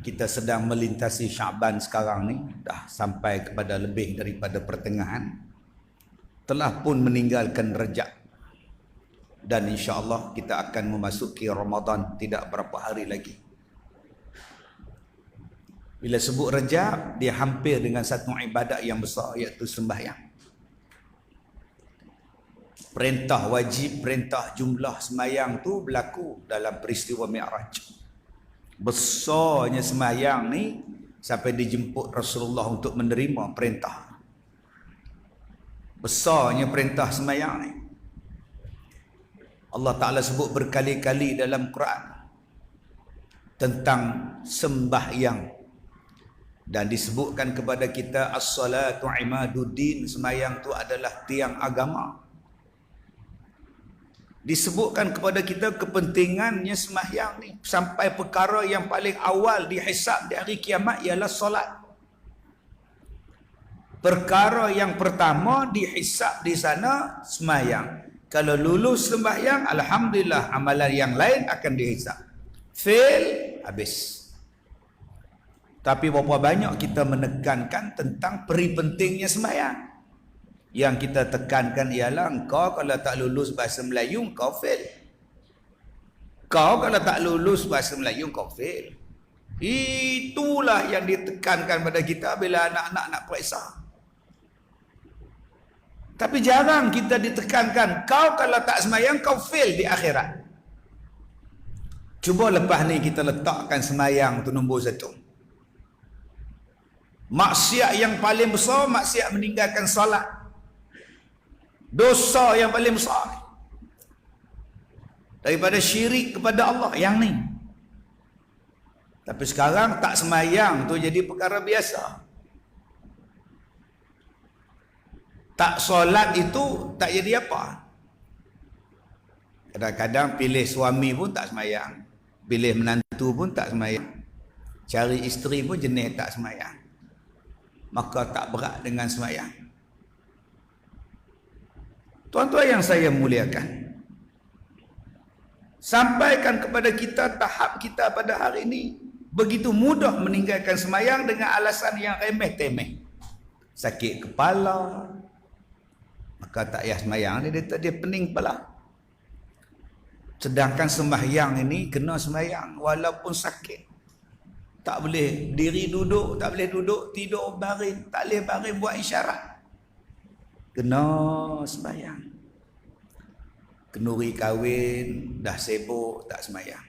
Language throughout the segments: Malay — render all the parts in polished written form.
Kita sedang melintasi Syaban sekarang ni, dah sampai kepada lebih daripada pertengahan. Telah pun meninggalkan Rejab. Dan insya-Allah kita akan memasuki Ramadan tidak berapa hari lagi. Bila sebut Rejab, dia hampir dengan satu ibadat yang besar, iaitu sembahyang. Perintah wajib, perintah jumlah sembahyang tu berlaku dalam peristiwa Mi'raj. Besarnya sembahyang ni sampai dijemput Rasulullah untuk menerima perintah. Besarnya perintah sembahyang ni. Allah Ta'ala sebut berkali-kali dalam Quran tentang sembahyang. Dan disebutkan kepada kita as-salatu imaduddin, sembahyang tu adalah tiang agama. Disebutkan kepada kita kepentingannya sembahyang ni sampai perkara yang paling awal dihisab di hari kiamat ialah solat. Perkara yang pertama dihisab di sana sembahyang. Kalau lulus sembahyang, alhamdulillah, amalan yang lain akan dihisab. Fail, habis. Tapi berapa banyak kita menekankan tentang peri pentingnya sembahyang. Yang kita tekankan ialah engkau kalau tak lulus bahasa Melayu, kau fail. Kau kalau tak lulus bahasa Melayu, kau fail. Itulah yang ditekankan pada kita bila anak-anak nak periksa. Tapi jarang kita ditekankan, kau kalau tak sembahyang, kau fail di akhirat. Cuba lepas ni kita letakkan sembahyang tu nombor 1. Maksiat yang paling besar, maksiat meninggalkan solat. Dosa yang paling besar daripada syirik kepada Allah yang ni. Tapi sekarang tak sembahyang tu jadi perkara biasa. Tak solat itu tak jadi apa. Kadang-kadang pilih suami pun tak sembahyang, pilih menantu pun tak sembahyang, cari isteri pun jenis tak sembahyang. Maka tak berat dengan sembahyang. Tuan-tuan yang saya muliakan, sampaikan kepada kita tahap kita pada hari ini begitu mudah meninggalkan sembahyang dengan alasan yang remeh-temeh. Sakit kepala, maka tak payah sembahyang, dia pening kepala. Sedangkan sembahyang ini kena sembahyang walaupun sakit. Tak boleh diri duduk, tak boleh duduk, tidur baring, tak boleh baring buat isyarat. Kena sembahyang. Kenduri kahwin, dah sibuk, tak sembahyang.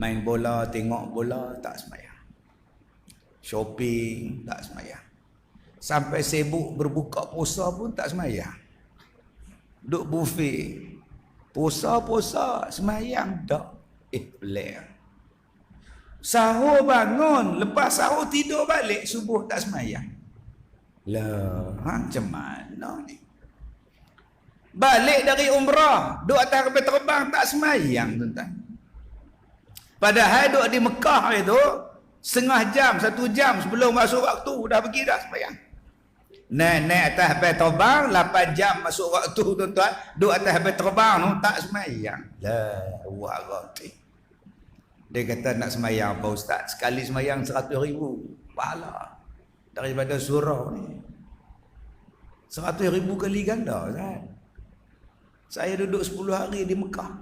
Main bola, tengok bola, tak sembahyang. Shopping, tak sembahyang. Sampai sibuk berbuka puasa pun tak sembahyang. Duk buffet, puasa-puasa, sembahyang tak. Pelik. Sahur bangun, lepas sahur tidur balik, subuh tak sembahyang. Lah, macam mana ni? Balik dari umrah, duduk atas kapal terbang tak sembahyang, tuan-tuan. Padahal duduk di Mekah itu setengah jam, 1 jam sebelum masuk waktu dah pergi dah sembahyang. Naik atas kapal terbang 8 jam masuk waktu, tuan-tuan. Duduk atas kapal terbang tu tak sembahyang. Lah, wahai. Dia kata nak sembahyang apa ustaz? Sekali sembahyang 100,000 pahala daripada surau ni. 100,000 kali ganda kan. Saya duduk 10 hari di Mekah.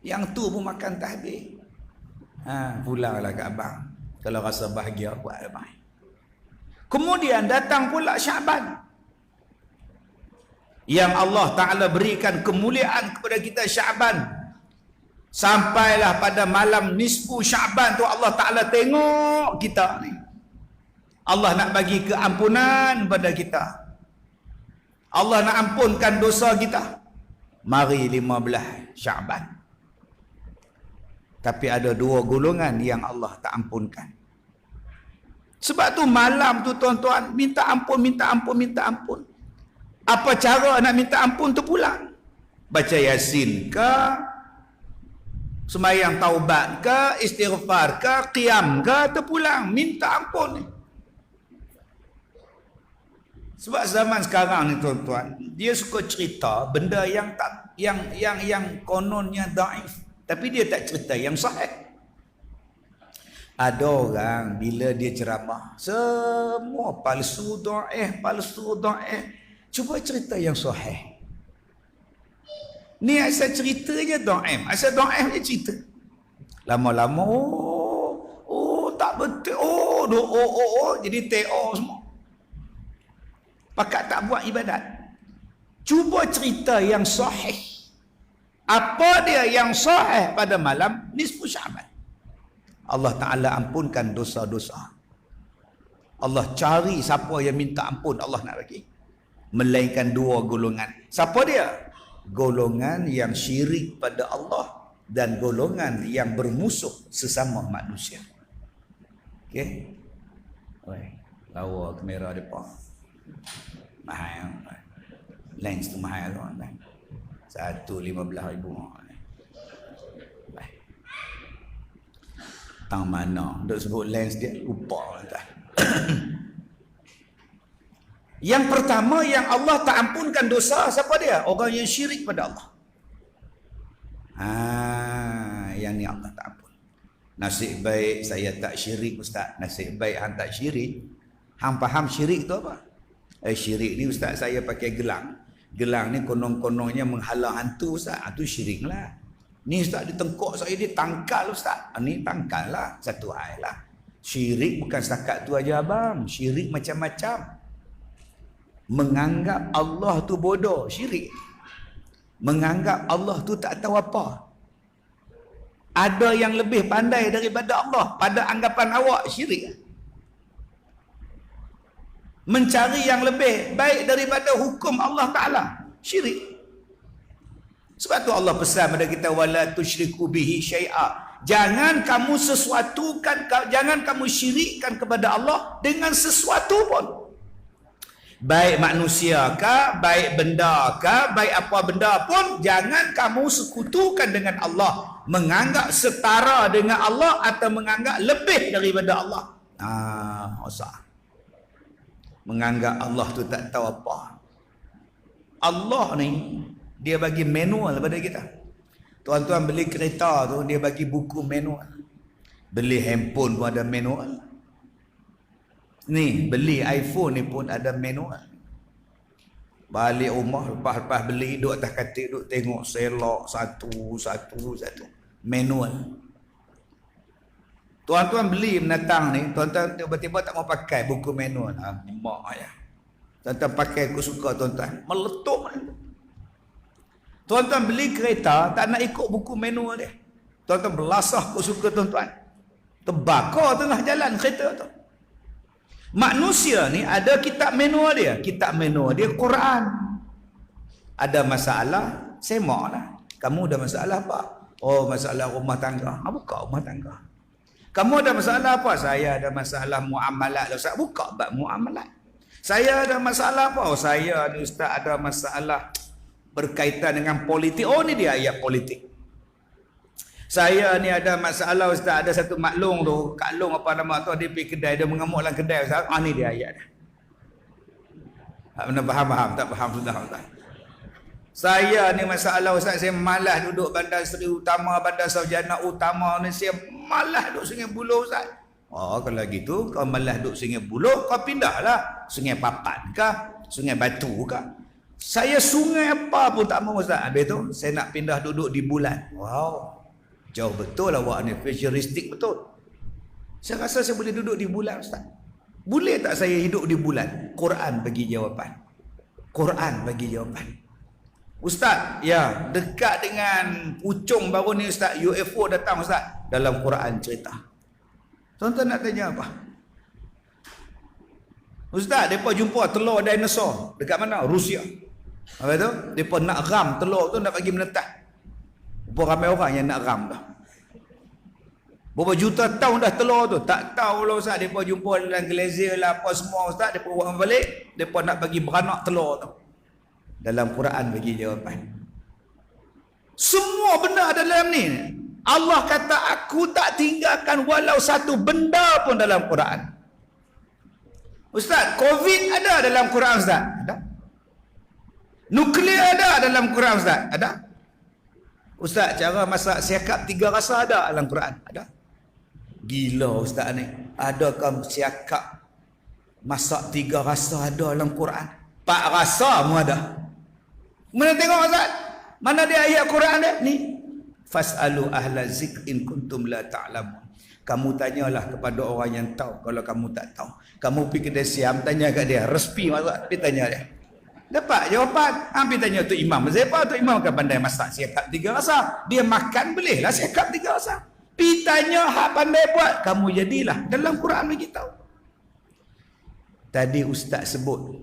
Yang tu pun makan tak habis. Pulanglah ke abang. Kalau rasa bahagia buat apa. Kemudian datang pula Syaban. Yang Allah Ta'ala berikan kemuliaan kepada kita Syaban. Sampailah pada malam nisfu Syaban tu Allah Ta'ala tengok kita ni. Allah nak bagi keampunan pada kita. Allah nak ampunkan dosa kita. Mari 15 Syaban. Tapi ada 2 golongan yang Allah tak ampunkan. Sebab tu malam tu tuan-tuan, minta ampun, minta ampun, minta ampun. Apa cara nak minta ampun tu pulang? Baca Yasin ke, sembahyang taubat ke, istighfar ke, qiyam ke, terpulang minta ampun ni. Sebab zaman sekarang ni tuan-tuan, dia suka cerita benda yang tak yang kononnya daif, tapi dia tak cerita yang sahih. Ada orang bila dia ceramah semua palsu dhaif. Cuba cerita yang sahih. Ni asal ceritanya dhaif. Asal dhaif dia cerita. Lama-lama tak betul. Jadi TO semua. Pakat tak buat ibadat. Cuba cerita yang sahih. Apa dia yang sahih pada malam nisfu Syaban? Allah Ta'ala ampunkan dosa-dosa. Allah cari siapa yang minta ampun, Allah nak bagi. Melainkan dua golongan. Siapa dia? Golongan yang syirik pada Allah dan golongan yang bermusuh sesama manusia. Okey. Oi, lawa kamera depan. Mahal. Lens tu mahal kan. 115,000. Tang mana duk sebut lens dia lupa dah. Yang pertama yang Allah tak ampunkan dosa siapa dia? Orang yang syirik pada Allah. Yang ni Allah tak ampun. Nasib baik saya tak syirik ustaz. Nasib baik hang tak syirik. Hang faham syirik tu apa? Syirik ni ustaz saya pakai gelang. Gelang ni konon-kononnya menghalau hantu ustaz. Itu syirik lah. Ni ustaz ditengkok saya dia tangkal ustaz. Ni tangkal lah. Satu hal lah. Syirik bukan setakat tu aja abang. Syirik macam-macam. Menganggap Allah tu bodoh. Syirik. Menganggap Allah tu tak tahu apa. Ada yang lebih pandai daripada Allah. Pada anggapan awak syirik. Mencari yang lebih baik daripada hukum Allah Ta'ala. Syirik. Sebab tu Allah pesan pada kita wala tusyriku bihi syai'a. Jangan kamu jangan kamu syirikkan kepada Allah dengan sesuatu pun. Baik manusia kah, baik benda kah, baik apa benda pun jangan kamu sekutukan dengan Allah, menganggap setara dengan Allah atau menganggap lebih daripada Allah. Usah. Menganggap Allah tu tak tahu apa. Allah ni dia bagi manual pada kita. Tuan-tuan beli kereta tu, dia bagi buku manual. Beli handphone pun ada manual. Ni, beli iPhone ni pun ada manual. Balik rumah, lepas beli, duduk atas katil, duduk tengok selok satu. Manual. Tuan-tuan beli menatang ni, tuan-tuan tiba-tiba tak mau pakai buku manual. Mak ayah. Tuan-tuan pakai aku suka tuan-tuan. Meletup. Tuan-tuan beli kereta, tak nak ikut buku manual dia. Tuan-tuan belasah aku suka tuan-tuan. Terbakar tengah jalan kereta tu. Manusia ni ada kitab manual dia. Kitab manual dia Quran. Ada masalah, semak lah. Kamu ada masalah apa? Oh, masalah rumah tangga. Buka rumah tangga. Kamu ada masalah apa? Saya ada masalah muamalat. Ustaz, buka bab muamalat. Saya ada masalah apa? Oh, saya ni ustaz ada masalah berkaitan dengan politik. Oh, ni dia ayat politik. Saya ni ada masalah ustaz, ada satu maklong tu, Kak Long apa nama tu, dia pergi kedai, dia mengamuk dalam kedai ustaz. Ni dia ayat dia. Tak pernah faham, tak faham sudah ustaz. Saya ni masalah ustaz, saya malas duduk Bandar Seri Utama, Bandar Sarjana Utama ni, saya malas duduk Sungai Buloh ustaz. Oh, kalau gitu kau malas duduk Sungai Buloh, kau pindahlah Sungai Papan kah, Sungai Batu kah. Saya sungai apa pun tak mau ustaz. Habis tu saya nak pindah duduk di bulan. Wow. Jauh betul awak ni, futuristik betul. Saya rasa saya boleh duduk di bulan ustaz. Boleh tak saya hidup di bulan? Quran bagi jawapan. Quran bagi jawapan. Ustaz, ya, dekat dengan Puchong baru ni ustaz, UFO datang ustaz. Dalam Quran cerita. Tuan-tuan nak tanya apa? Ustaz, mereka jumpa telur dinosaur. Dekat mana? Rusia. Apa tu? Mereka nak ram telur tu, nak bagi menetas. Berapa ramai orang yang nak ram dah. Berapa juta tahun dah telur tu. Tak tahu lah ustaz. Mereka jumpa dalam glacier lah apa semua ustaz. Mereka buat balik. Mereka nak bagi beranak telur tu. Dalam Quran bagi jawapan. Semua benda dalam ni. Allah kata aku tak tinggalkan walau satu benda pun dalam Quran. Ustaz, COVID ada dalam Quran ustaz? Ada. Nuklear ada dalam Quran ustaz? Ada. Ustaz, cara masak siakap 3 rasa ada dalam Quran? Ada. Gila ustaz ni. Adakah siakap masak 3 rasa ada dalam Quran? 4 rasa mu ada. Mana tengok ustaz? Mana dia ayat Quran dia? Ni. Fas'alu ahla zikr in kuntum la ta'lamun. Kamu tanyalah kepada orang yang tahu kalau kamu tak tahu. Kamu pergi kedai siam, tanya kat dia. Respi masak, dia tanya dia. Dapat jawapan. Hampir tanya tu imam. Siapa tu imam kan pandai masak siakap 3 rasa. Dia makan bolehlah siakap 3 rasa. Pergi tanya hak pandai buat. Kamu jadilah. Dalam Quran bagi tahu. Tadi ustaz sebut.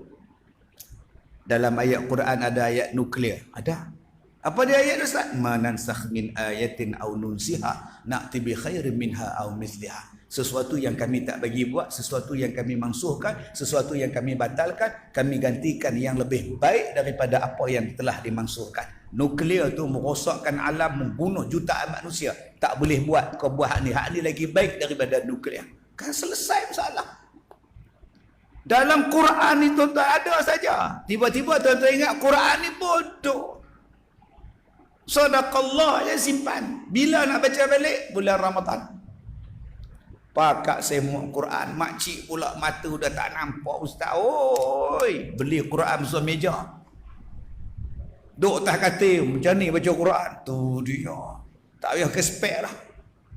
Dalam ayat Quran ada ayat nuklear. Ada. Apa dia ayat ustaz? Manansakh min ayatin aw nunsiha na'ti bi khairin minha aw mithliha. Sesuatu yang kami tak bagi buat, sesuatu yang kami mansuhkan, sesuatu yang kami batalkan, kami gantikan yang lebih baik daripada apa yang telah dimansuhkan. Nuklear tu merosakkan alam, membunuh jutaan manusia. Tak boleh buat kau buat hak ni lagi baik daripada nuklear. Kan selesai masalah. Dalam Quran ni tuan-tuan ada saja. Tiba-tiba tuan-tuan ingat Quran ni bodoh. Sadaqallah je simpan. Bila nak baca balik? Bulan Ramadan. Pakak semua Quran. Makcik pula mata dah tak nampak ustaz. Oi, beli Quran besar meja. Duk atas katil. Macam ni baca Quran. Tu dia. Tak payah ke spek lah.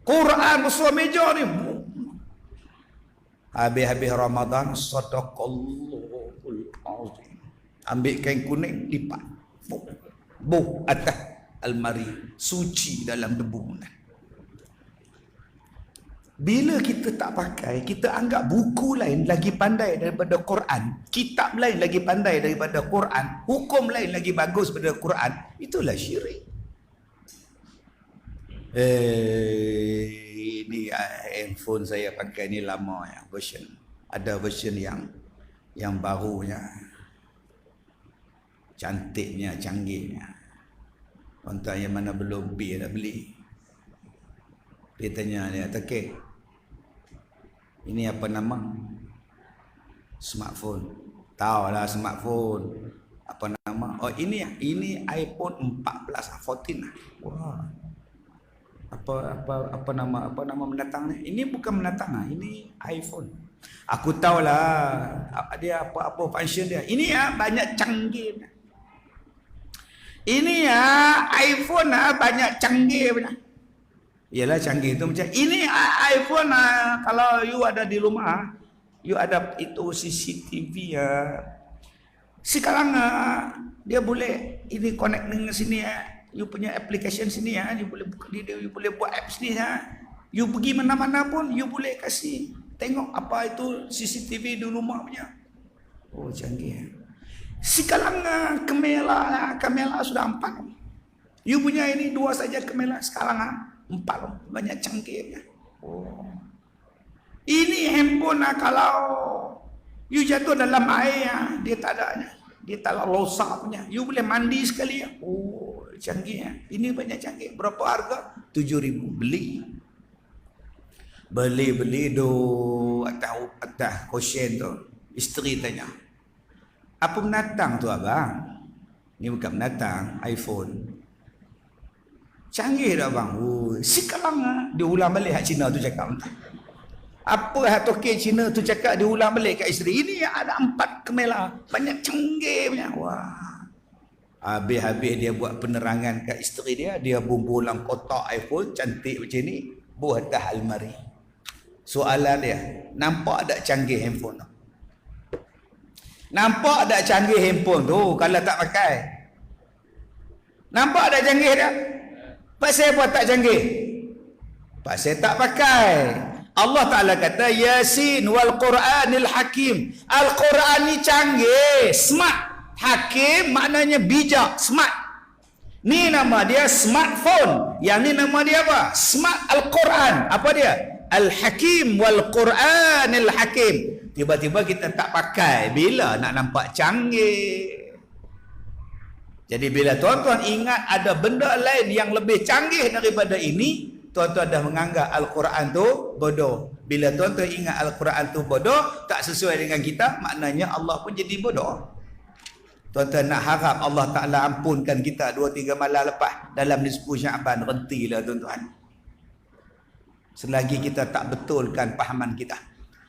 Quran besar meja ni. Habis-habis Ramadan. Sadaqallahul azim. Ambil kain kuning, lipat. Buh atas almari, suci dalam debu. Bila kita tak pakai, kita anggap buku lain lagi pandai daripada Quran, kitab lain lagi pandai daripada Quran, hukum lain lagi bagus daripada Quran, itulah syirik. Ini handphone saya pakai ni lama ya, version. Ada version yang barunya, cantiknya, canggihnya. Tuan-tuan yang mana belum beli dah beli. Dia tanya dia, "Okey. Ini apa nama?" Smartphone. Tahulah smartphone. Apa nama? Oh, ini iPhone 14, 14 lah. Wah. Apa nama mendatang ni? Ini bukan mendatang lah. Ini iPhone. Aku tahulah dia apa function dia. Ini ya banyak canggih. Ini ya iPhone banyak canggih punya. Yalah canggih itu macam ini iPhone kalau you ada di rumah, you ada itu CCTV ya. Sekarang dia boleh ini connect dengan sini ya. You punya application sini ya, you boleh buka dia, you boleh buat apps ni ya. You pergi mana-mana pun you boleh kasih tengok apa itu CCTV di rumah punya. Oh canggih. Sekarang kamera sudah 4. You punya ini 2 saja kamera, sekarang 4. Banyak canggihnya. Oh. Ini handphone kalau you jatuh dalam air dia tak ada. Dia tak losak punya. You boleh mandi sekali ya. Oh, canggihnya. Ini banyak canggih. Berapa harga? 7,000 beli. Beli do atas kosen tu. Isteri tanya, "Apa menatang tu abang?" Ni bukan menatang, iPhone. Canggih dah abang. Oh, sekarang dia ulang balik hak Cina tu cakap. Apa hak tokek Cina tu cakap dia ulang balik kat isteri. Ini ada 4 kamera. Banyak canggih punya. Wah. Habis-habis dia buat penerangan kat isteri dia. Dia bumbulang kotak iPhone cantik macam ni. Buat atas almari. Soalan dia, nampak tak canggih handphone tu? Nampak tak canggih handphone tu kalau tak pakai? Nampak tak canggih tak? Pasal apa tak canggih? Pasal tak pakai. Allah Ta'ala kata, Yasin wal Quranil Hakim. Al-Quran ni canggih, smart. Hakim maknanya bijak, smart. Ni nama dia smartphone. Yang ni nama dia apa? Smart Al-Quran. Apa dia? Al-Hakim wal Quranil Hakim. Tiba-tiba kita tak pakai. Bila nak nampak canggih? Jadi bila tuan-tuan ingat ada benda lain yang lebih canggih daripada ini, tuan-tuan dah menganggap Al-Quran tu bodoh. Bila tuan-tuan ingat Al-Quran tu bodoh, tak sesuai dengan kita, maknanya Allah pun jadi bodoh. Tuan-tuan nak harap Allah Ta'ala ampunkan kita 2-3 malam lepas dalam nisfu Sya'ban, rentilah tuan-tuan. selagi kita tak betulkan pahaman kita.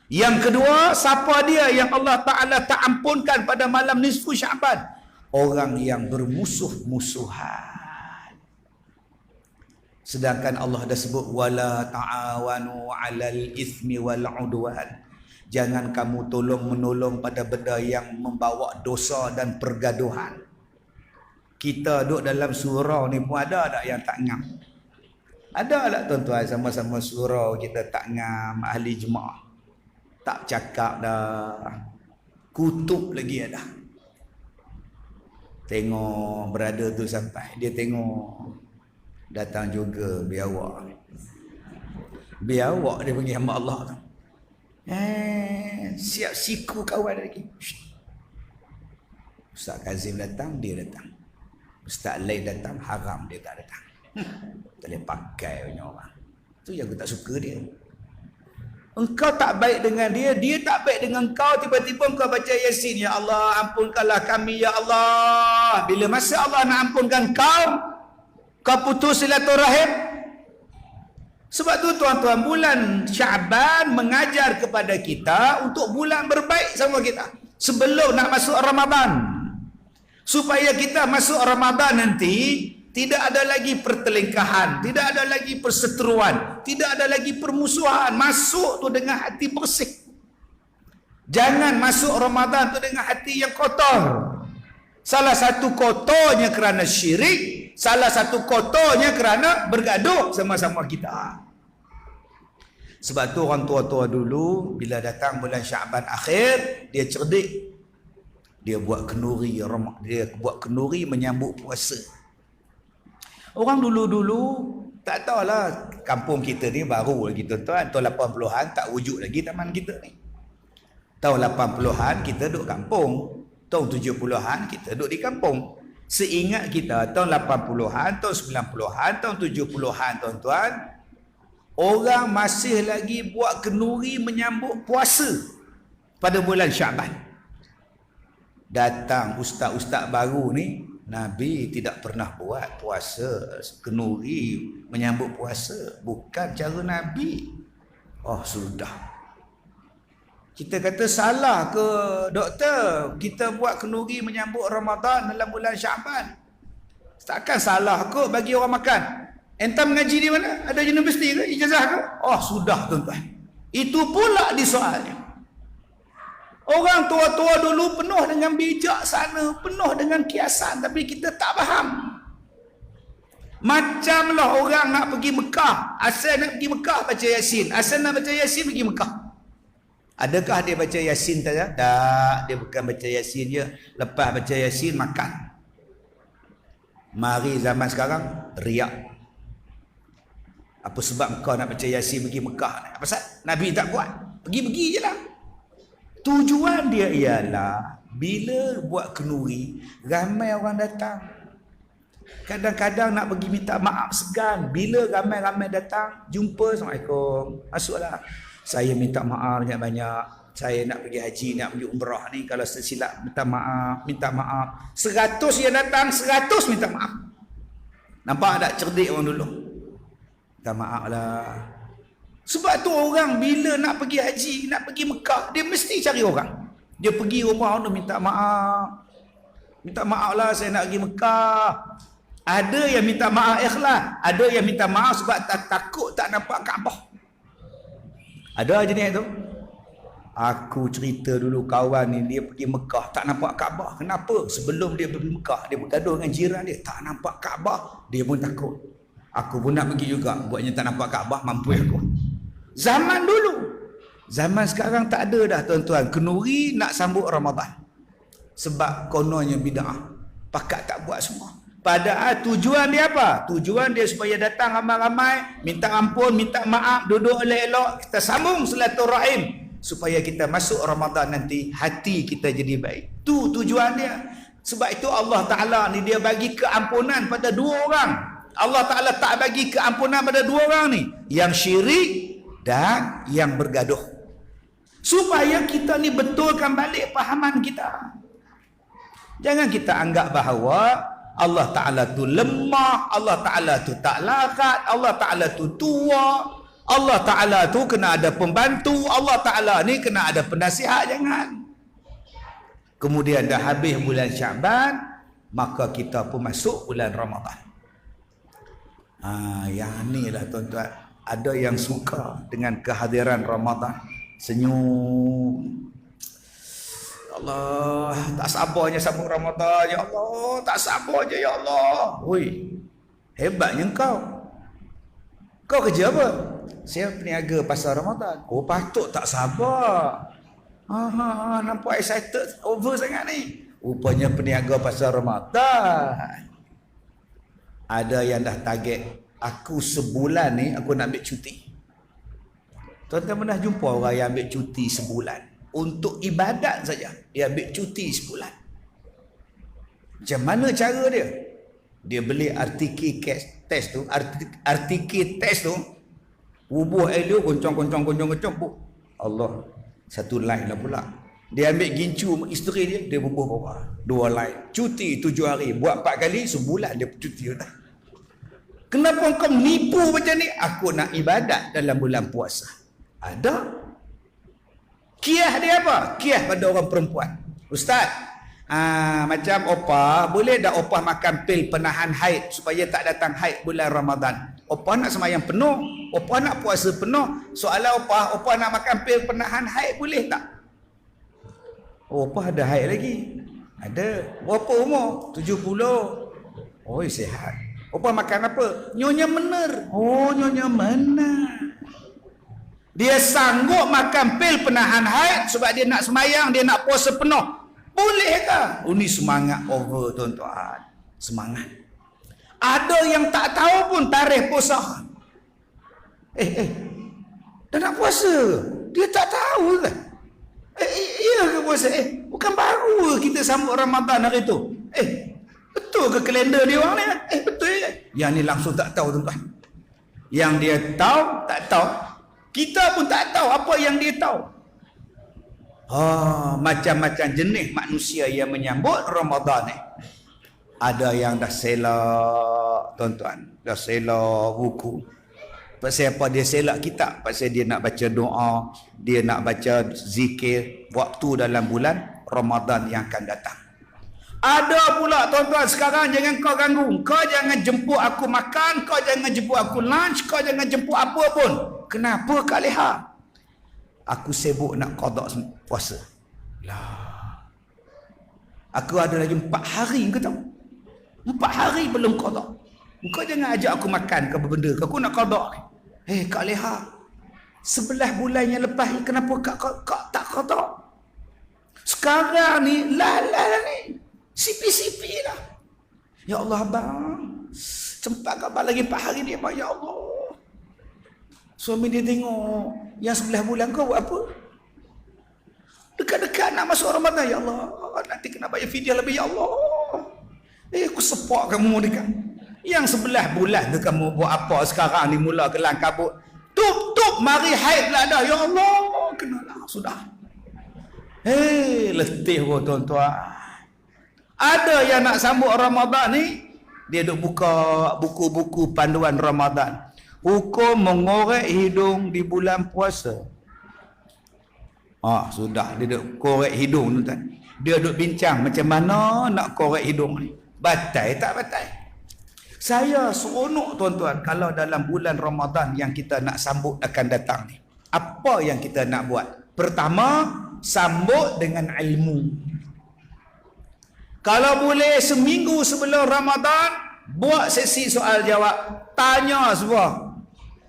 Yang kedua, siapa dia yang Allah Ta'ala tak ampunkan pada malam nisfu Sya'ban? Orang yang bermusuh-musuhan. Sedangkan Allah dah sebut wala ta'awanu 'alal itsmi wal 'udwan. Jangan kamu tolong-menolong pada benda yang membawa dosa dan pergaduhan. Kita duduk dalam surau ni pun ada tak yang tak ngam? Ada tak tuan-tuan sama-sama surau kita tak ngam, ahli jemaah? Tak cakap dah. Kutub lagi ada. Tengok berada tu sampai. Dia tengok. Datang juga biawak. Biawak dia panggil hamba Allah tu. Siap siku kawan lagi. Ustaz Kazim datang, dia datang. Ustaz Lai datang, haram dia tak datang. Tak boleh pakai punya orang. Tu yang aku tak suka dia. Engkau tak baik dengan dia, dia tak baik dengan kau, tiba-tiba engkau baca Yasin, ya Allah ampunkanlah kami ya Allah. Bila masa Allah nak ampunkan kau, kau putus silaturahim. Sebab tu tuan-tuan, bulan Sya'ban mengajar kepada kita untuk bulan berbaik sama kita sebelum nak masuk Ramadan, supaya kita masuk Ramadan nanti tidak ada lagi pertelingkahan, tidak ada lagi perseteruan, tidak ada lagi permusuhan. Masuk tu dengan hati bersih. Jangan masuk Ramadan tu dengan hati yang kotor. Salah satu kotornya kerana syirik, salah satu kotornya kerana bergaduh sama-sama kita. Sebab tu orang tua-tua dulu bila datang bulan Sya'ban akhir, dia cerdik. Dia buat kenduri, menyambut puasa. Orang dulu-dulu tak tahulah, kampung kita ni baru lagi tuan-tuan, tahun 80-an tak wujud lagi taman kita ni. Tahun 80-an kita duduk kampung, tahun 70-an kita duduk di kampung. Seingat kita tahun 80-an, tahun 90-an, tahun 70-an tuan-tuan, orang masih lagi buat kenduri menyambut puasa pada bulan Sya'ban. Datang ustaz-ustaz baru ni, Nabi tidak pernah buat puasa kenduri menyambut puasa, bukan cara Nabi. Oh sudah, kita kata salah ke doktor kita buat kenduri menyambut Ramadan dalam bulan Sya'ban? Takkan salah ke bagi orang makan? Entam mengaji di mana? Ada universiti ke? Ijazah ke? Oh sudah tuan-tuan, itu pula disoalnya. Orang tua-tua dulu penuh dengan bijaksana, penuh dengan kiasan, tapi kita tak faham. Macamlah orang nak pergi Mekah, asal nak pergi Mekah baca Yasin, asal nak baca Yasin pergi Mekah. Adakah dia baca Yasin saja? Tak, dia bukan baca Yasin je. Lepas baca Yasin makan. Mari zaman sekarang riak. Apa sebab kau nak baca Yasin pergi Mekah? Apa sebab Nabi tak buat? Pergi-pergi je lah. Tujuan dia ialah bila buat kenduri, ramai orang datang. Kadang-kadang nak pergi minta maaf segan. Bila ramai-ramai datang, jumpa, Assalamualaikum, masuklah. Saya minta maaf banyak-banyak. Saya nak pergi haji, nak pergi umrah ni. Kalau tersilap, minta maaf. 100 yang datang, 100 minta maaf. Nampak tak cerdik orang dulu? Minta maaf lah. Sebab tu orang bila nak pergi haji, nak pergi Mekah, dia mesti cari orang. Dia pergi rumah orang minta maaf. Minta maaf lah saya nak pergi Mekah. Ada yang minta maaf ikhlas, ada yang minta maaf sebab takut tak nampak Kaabah. Ada jenis tu. Aku cerita dulu kawan ni, dia pergi Mekah tak nampak Kaabah. Kenapa? Sebelum dia pergi Mekah, dia bergaduh dengan jiran dia, tak nampak Kaabah, dia pun takut. Aku pun nak pergi juga, buatnya tak nampak Kaabah, mampu aku. Zaman dulu. Zaman sekarang tak ada dah tuan-tuan. Kenduri nak sambut Ramadan. Sebab kononnya bid'ah. Pakat tak buat semua. Padahal tujuan dia apa? Tujuan dia supaya datang ramai-ramai, minta ampun, minta maaf, duduk elok-elok, kita sambung silaturahim supaya kita masuk Ramadan nanti hati kita jadi baik. Tu tujuan dia. Sebab itu Allah Ta'ala ni dia bagi keampunan pada dua orang. Allah Ta'ala tak bagi keampunan pada dua orang ni. Yang syirik dan yang bergaduh. Supaya kita ni betulkan balik pahaman kita. Jangan kita anggap bahawa Allah Ta'ala tu lemah, Allah Ta'ala tu tak larat, Allah Ta'ala tu tua, Allah Ta'ala tu kena ada pembantu, Allah Ta'ala ni kena ada penasihat, jangan. Kemudian dah habis bulan Syaban, maka kita pun masuk bulan Ramadan. Yang ni lah tuan-tuan. Ada yang suka dengan kehadiran Ramadan. Senyum. Allah, tak sabarnya sambung Ramadan. Ya Allah, tak sabar je ya Allah. Oi, hebatnya kau. Kau kerja apa? Saya peniaga pasar Ramadan. Oh, patut tak sabar. Nampak excited over sangat ni. Rupanya peniaga pasar Ramadan. Ada yang dah target, aku sebulan ni aku nak ambil cuti. Tuan-tuan pernah jumpa orang yang ambil cuti sebulan untuk ibadat saja? Dia ambil cuti sebulan. Macam mana cara dia? Dia beli artikel test tu, artikel test tu, bubuh air dia, goncong, Allah, satu line lah pula. Dia ambil gincu isteri dia, dia bubuh bawah, 2 line. Cuti 7 hari, buat 4 kali, sebulan dia cuti dah. Kenapa kau menipu macam ni? Aku nak ibadat dalam bulan puasa. Ada. Kiah dia apa? Kiah pada orang perempuan. Ustaz, macam opah, boleh tak opah makan pil penahan haid supaya tak datang haid bulan Ramadan? Opah nak semayang penuh, opah nak puasa penuh. Soalan opah nak makan pil penahan haid boleh tak? Opah ada haid lagi. Ada. Berapa umur? 70. Oh, sihat. Opah makan apa? Nyonya benar. Oh, nyonya benar. Dia sanggup makan pil penahan haid sebab dia nak semayang, dia nak puasa penuh. Bolehkah? Ini semangat over tuan-tuan. Semangat. Ada yang tak tahu pun tarikh puasa. Dah nak puasa. Dia tak tahu kan? Iya ke puasa? Bukan baru kita sambut Ramadan hari tu. Betul ke kalender dia orang ni? Betul ke? Yang ni langsung tak tahu tuan-tuan. Yang dia tahu, tak tahu. Kita pun tak tahu apa yang dia tahu. Macam-macam jenis manusia yang menyambut Ramadan ni. Ada yang dah selak, tuan-tuan. Dah selak buku. Pasal apa dia selak kitab? Pasal dia nak baca doa, dia nak baca zikir waktu dalam bulan Ramadan yang akan datang. Ada pula tuan-tuan sekarang, jangan kau ganggu. Kau jangan jemput aku makan, kau jangan jemput aku lunch, kau jangan jemput apa pun. Kenapa Kak Leha? Aku sibuk nak qada puasa. Lah. Aku ada lagi 4 hari kau tahu. 4 hari belum qada. Kau jangan ajak aku makan ke benda ke, aku nak qada ni. Kak Leha, 11 bulan yang lepas ni kenapa kak tak qada? Sekarang ni lah ni. Sipi-sipi lah. Ya Allah abang, sempat abang lagi 4 hari dia abang. Ya Allah. Suami dia tengok, yang 11 bulan kau buat apa? Dekat-dekat nak masuk Ramadan. Ya Allah, nanti kena bayar fidyah lebih. Ya Allah. Aku sepak kamu dekat. Yang 11 bulan tu kamu buat apa sekarang ni mula kelang kabut? Tup, mari haid pula dah. Ya Allah, kenalah, sudah. Letih pun tuan-tuan. Ada yang nak sambut Ramadan ni, dia duk buka buku-buku panduan Ramadan. Hukum mengorek hidung di bulan puasa. Sudah, dia duk korek hidung tu kan. Dia duk bincang macam mana nak korek hidung ni. Batal tak batal? Saya seronok tuan-tuan kalau dalam bulan Ramadan yang kita nak sambut akan datang ni. Apa yang kita nak buat? Pertama, sambut dengan ilmu. Kalau boleh seminggu sebelum Ramadan, buat sesi soal jawab. Tanya semua.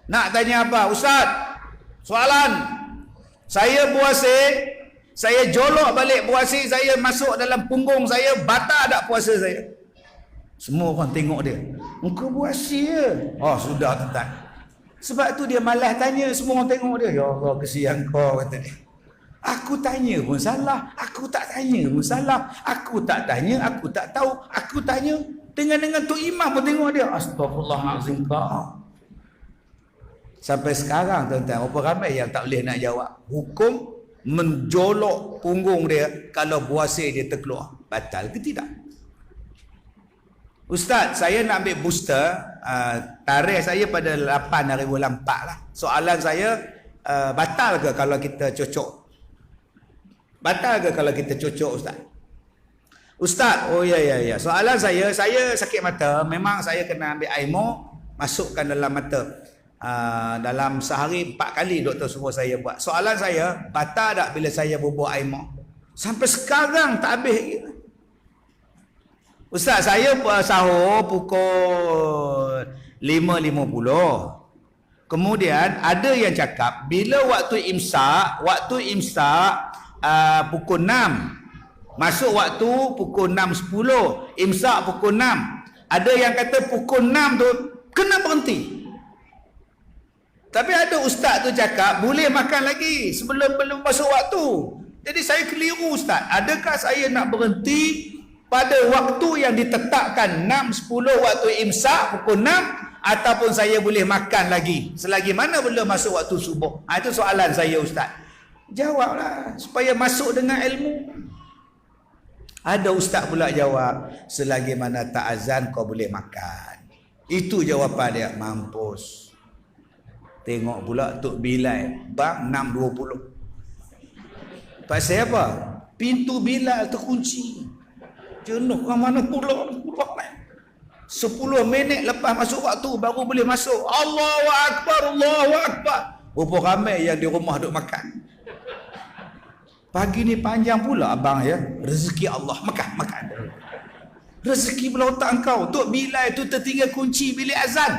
Nak tanya apa? Ustaz, soalan. Saya puasa, saya jolok balik puasa, saya masuk dalam punggung saya, batal tak puasa saya? Semua orang tengok dia. Engkau puasa ya? Sudah tuan. Sebab tu dia malas tanya, semua orang tengok dia. Ya Allah, kesian kau, kata dia. Aku tanya pun salah, aku tak tanya pun salah, aku tak tanya, aku tak tahu, aku tanya dengan Tok Imam pun tengok dia. Astagfirullahalazim kau. Sampai sekarang tuan-tuan, apa ramai yang tak boleh nak jawab. Hukum menjolok punggung dia kalau puasa dia terkeluar. Batal ke tidak? Ustaz, saya nak ambil booster, tarikh saya pada 8 hari bulan 4 lah. Soalan saya, batal ke kalau kita cocok? Batal ke kalau kita cocok, Ustaz? Ustaz, oh ya. Soalan saya sakit mata. Memang saya kena ambil aimo, masukkan dalam mata. Dalam sehari 4 kali doktor suruh saya buat. Soalan saya, batal tak bila saya bubuh aimo? Sampai sekarang tak habis. Ustaz, saya sahur pukul 5.50. Kemudian ada yang cakap bila waktu imsak pukul 6. Masuk waktu pukul 6.10, imsak pukul 6. Ada yang kata pukul 6 tu kena berhenti. Tapi ada ustaz tu cakap boleh makan lagi sebelum masuk waktu. Jadi saya keliru, Ustaz. Adakah saya nak berhenti pada waktu yang ditetapkan 6.10 waktu imsak pukul 6, ataupun saya boleh makan lagi selagi mana belum masuk waktu subuh? Itu soalan saya, Ustaz. Jawablah supaya masuk dengan ilmu. Ada ustaz pula jawab, selagi mana tak azan kau boleh makan. Itu jawapan dia. Mampus. Tengok pula Tok Bilal bang 6.20. Pasal apa? Pintu Bilal terkunci. Jenuh ke mana pula 10 minit lepas masuk waktu baru boleh masuk. Allahu Akbar, Allahu Akbar. Berapa ramai yang di rumah duk makan. Pagi ni panjang pula abang ya. Rezeki Allah, makan. Rezeki pula otak kau. Tok Bilal tu tertinggal kunci bilik azan.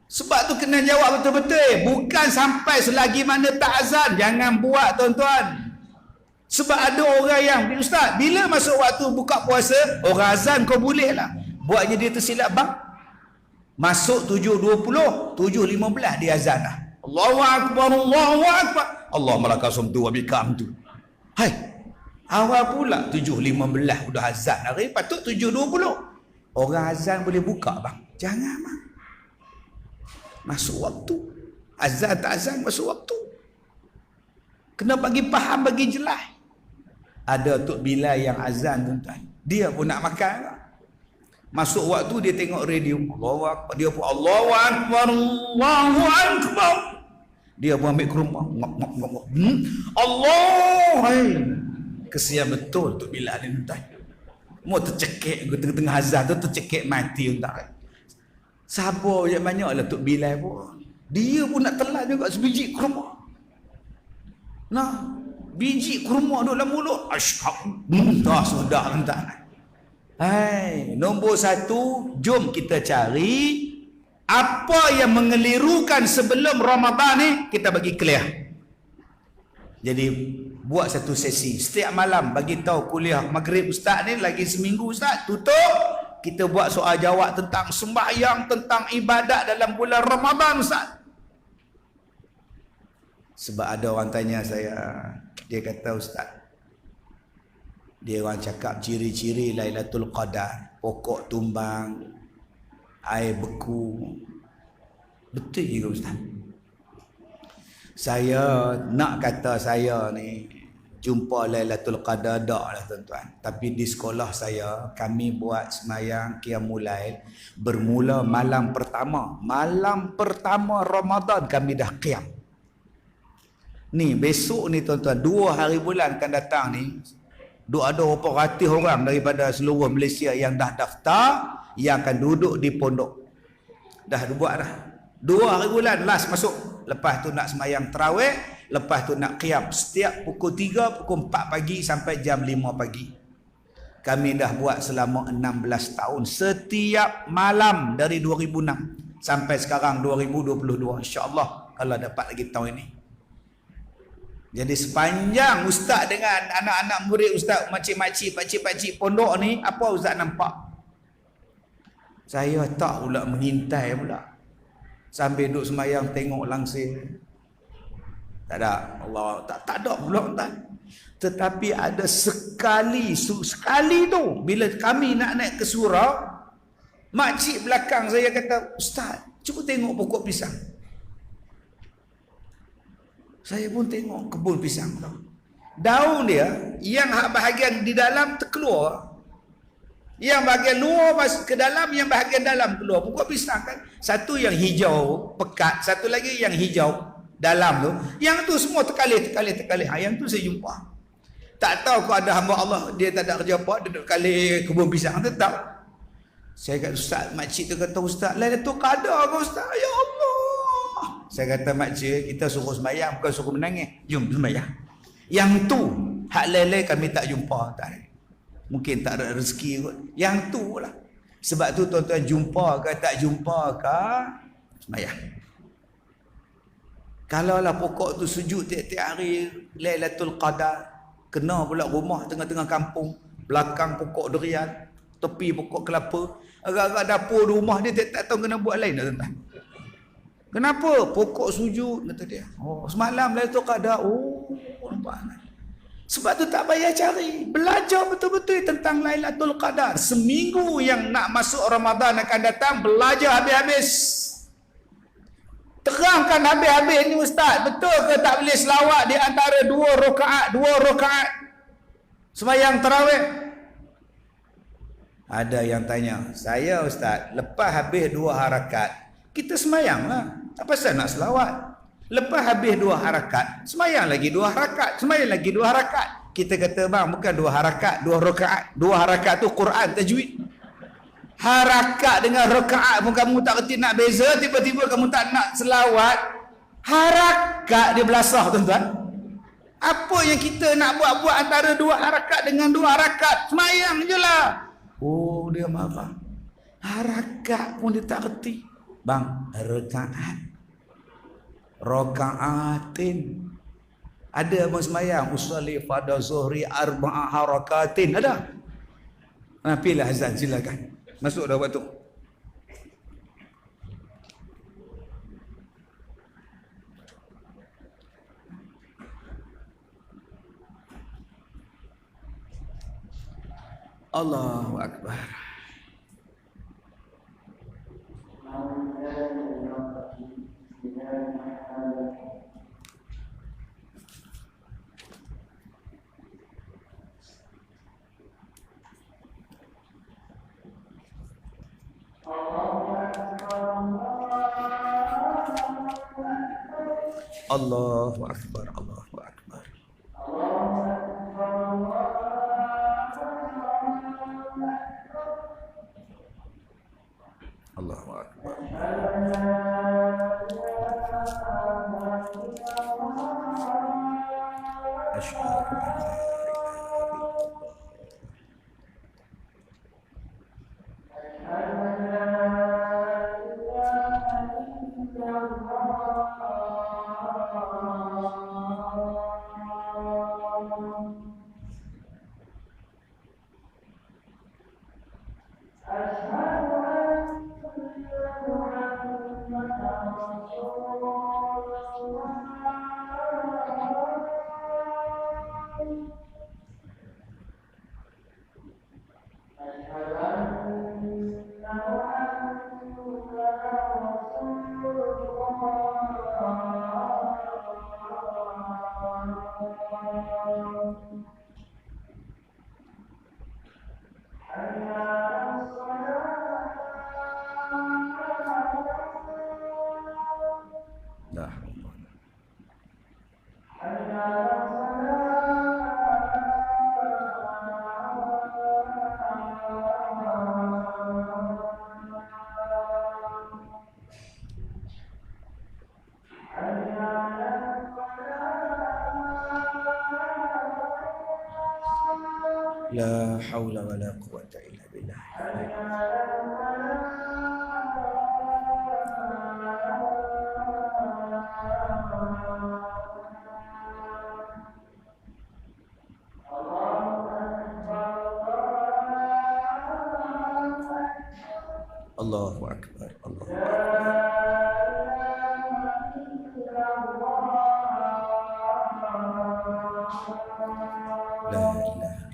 Sebab tu kena jawab betul-betul. Bukan sampai selagi mana tak azan. Jangan buat, tuan-tuan. Sebab ada orang yang, Ustaz, bila masuk waktu buka puasa, orang azan kau boleh lah. Buatnya dia tersilap bang. Masuk 7.20, 7.15 dia azan lah. Allahu Akbar, Allahu Akbar. Allah malaka sumtu wa bikamtu. Hai, awal pula 7.15 udah azan. Hari patut 7.20. Orang azan boleh buka bang. Jangan bang. Masuk waktu. Azan tak azan masuk waktu. Kena bagi faham, bagi jelas. Ada Tok Bilal yang azan, tuan-tuan. Dia pun nak makan lah. Masuk waktu dia tengok radio. Allahu Akbar. Dia pun Allahu Akbar, Allahu Akbar. Dia pun ambil kerumah. Allah. Hai. Kesian betul Tok Bilal ni, tuan-tuan. Mau tercekik tengah-tengah azan tu, tercekik mati, tuan-tuan. Sabar yang banyaklah Tok Bilal pun. Dia pun nak telan juga sebiji kurma. Nah, biji kurma duduk dalam mulut. Asyhadu. Dah sudah, tuan-tuan. Hai, nombor 1, jom kita cari apa yang mengelirukan sebelum Ramadan ni, kita bagi clear. Jadi buat satu sesi setiap malam, bagi tahu kuliah maghrib ustaz ni lagi seminggu ustaz tutup, kita buat soal jawab tentang sembahyang, tentang ibadat dalam bulan Ramadan ustaz. Sebab ada orang tanya saya, dia kata ustaz, dia orang cakap ciri-ciri Lailatul Qadar, pokok tumbang, air beku. Betul ke ustaz? Saya nak kata saya ni jumpa Lailatul Qadar dak lah tuan-tuan. Tapi di sekolah saya kami buat sembahyang Qiyamul Lail bermula malam pertama. Malam pertama Ramadan kami dah qiyam. Ni besok ni tuan-tuan, 2 hari bulan akan datang ni, ada berapa ratus orang daripada seluruh Malaysia yang dah daftar, yang akan duduk di pondok. Dah buat dah. 2 hari bulan last masuk. Lepas tu nak sembahyang tarawih, lepas tu nak qiyam setiap pukul 3, pukul 4 pagi sampai jam 5 pagi. Kami dah buat selama 16 tahun setiap malam dari 2006 sampai sekarang 2022, insya-Allah kalau dapat lagi tahun ini. Jadi sepanjang ustaz dengan anak-anak murid ustaz, makcik-makcik, pakcik-pakcik pondok ni, apa ustaz nampak? Saya tak pula mengintai pula. Sambil duduk sembahyang tengok langsir. Tak ada. Allah tak ada pula tuan. Tetapi ada sekali tu bila kami nak naik ke surau, makcik belakang saya kata, "Ustaz, cuba tengok pokok pisang." Saya pun tengok kebun pisang tu. Daun dia yang bahagian di dalam terkeluar. Yang bahagian luar masuk ke dalam, yang bahagian dalam keluar. Pokok pisang kan. Satu yang hijau pekat, satu lagi yang hijau dalam tu. Yang tu semua terkalih. Yang tu saya jumpa. Tak tahu kau ada hamba Allah, dia tak ada kerja apa, duduk kali kebun pisang tu, tak. Saya kata, Ustaz, makcik tu kata, Ustaz, lain tu kadar ke Ustaz? Ya Allah. Saya kata, makcik, kita suruh sembahyang, bukan suruh menangis. Jom sembahyang. Yang tu, hak lelai kami tak jumpa. Tak. Mungkin tak ada rezeki kot. Yang tu lah. Sebab tu tuan-tuan jumpa ke tak jumpa ke, sembahyang. Kalaulah pokok tu sujud tiap-tiap hari Lailatul Qadar, kena pula rumah tengah-tengah kampung, belakang pokok durian, tepi pokok kelapa, agak-agak dapur di rumah dia tak tahu kena buat lain dah tuan-tuan. Kenapa? Pokok sujud kata dia. Oh, semalam Lailatul Qadar. Oh, nampak. Sebab tu tak payah cari. Belajar betul-betul tentang Lailatul Qadar. Seminggu yang nak masuk Ramadan akan datang, belajar habis-habis. Terangkan habis-habis ni Ustaz. Betul ke tak boleh selawat di antara dua rakaat sembahyang tarawih? Ada yang tanya, saya Ustaz, lepas habis 2 harakat, kita sembahyang lah. Apa pasal nak selawat? Lepas habis 2 harakat, sembahyang lagi 2 harakat, sembahyang lagi 2 harakat. Kita kata bang, bukan 2 harakat, 2 rakaat. 2 harakat tu Quran tajwid. Harakat dengan rakaat pun kamu tak kerti nak beza, tiba-tiba kamu tak nak selawat. Harakat dia belasah tuan-tuan. Apa yang kita nak buat-buat antara 2 harakat dengan 2 harakat? Sembahyang je lah. Oh, dia marah. Harakat pun dia tak kerti. Bang, rakaat. Rakaatin. Ada abang sembahyang usolli pada zuhri 4 harakatin. Ada? Pilih azan, silakan. Masuk dah waktu. Allahu Akbar. Allahu Akbar, Allahu Akbar. Allahu Akbar. Asyhadu an la La haula wa la quwwata illa billah. Allahu Akbar, Allahu Akbar. La ilaha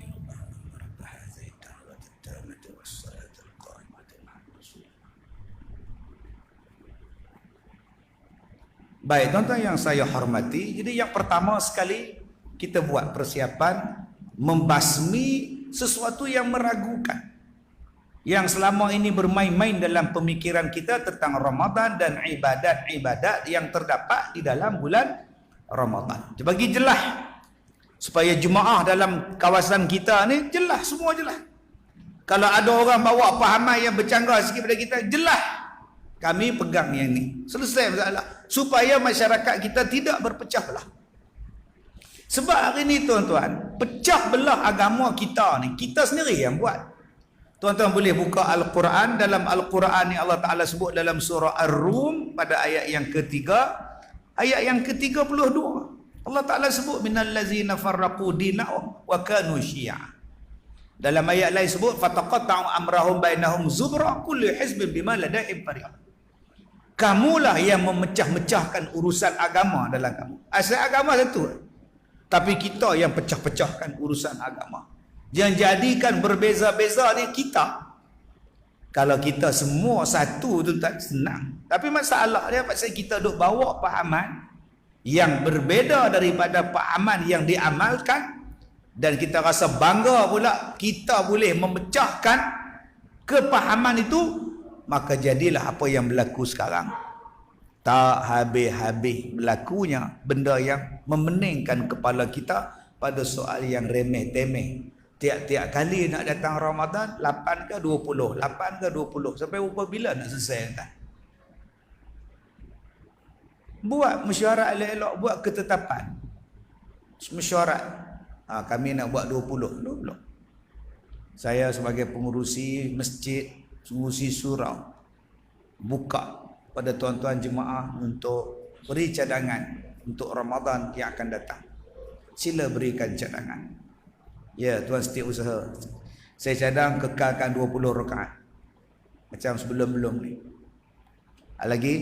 Baik, tuan-tuan yang saya hormati, jadi yang pertama sekali kita buat persiapan membasmi sesuatu yang meragukan. yang selama ini bermain-main dalam pemikiran kita tentang Ramadan dan ibadat-ibadat yang terdapat di dalam bulan Ramadan. Bagi jelas supaya jemaah dalam kawasan kita ni jelas, semua jelas. Kalau ada orang bawa pahaman yang bercanggah sikit pada kita, jelas kami pegang yang ni. Selesai masalah. Supaya masyarakat kita tidak berpecah belah. Sebab hari ni tuan-tuan, pecah belah agama kita ni, kita sendiri yang buat. Tuan-tuan boleh buka Al-Quran. Dalam Al-Quran ni Allah Ta'ala sebut dalam surah Ar-Rum pada ayat yang ketiga, ayat yang ke-32. Allah Ta'ala sebut minal ladzina farraqu dinahum wa kanu syi'a. Dalam ayat lain sebut fataqatta'u amrahum bainahum zubra kullu hizbin bima ladaihim farihun. Kamulah yang memecah-mecahkan urusan agama dalam kamu. Asal agama satu, tapi kita yang pecah-pecahkan urusan agama. Yang jadikan berbeza-beza ni kita. Kalau kita semua satu tu tak senang. Tapi masalah dia pasal kita duk bawa pahaman yang berbeza daripada pahaman yang diamalkan, dan kita rasa bangga pula kita boleh memecahkan kepahaman itu, maka jadilah apa yang berlaku sekarang. Tak habis-habis berlakunya benda yang memeningkan kepala kita pada soal yang remeh-temeh. Tiap-tiap kali nak datang Ramadan, 8 ke 20, 8 ke 20, sampai berapa bila nak selesai kan? Buat mesyuarat elok-elok, buat ketetapan. Mesyuarat. Kami nak buat 20. Saya sebagai pengurusi masjid, pengurusi surau, buka pada tuan-tuan jemaah untuk beri cadangan untuk Ramadan yang akan datang. Sila berikan cadangan. Ya, tuan setiausaha. Saya cadang kekalkan 20 rakaat. Macam sebelum-belum ni. Lagi?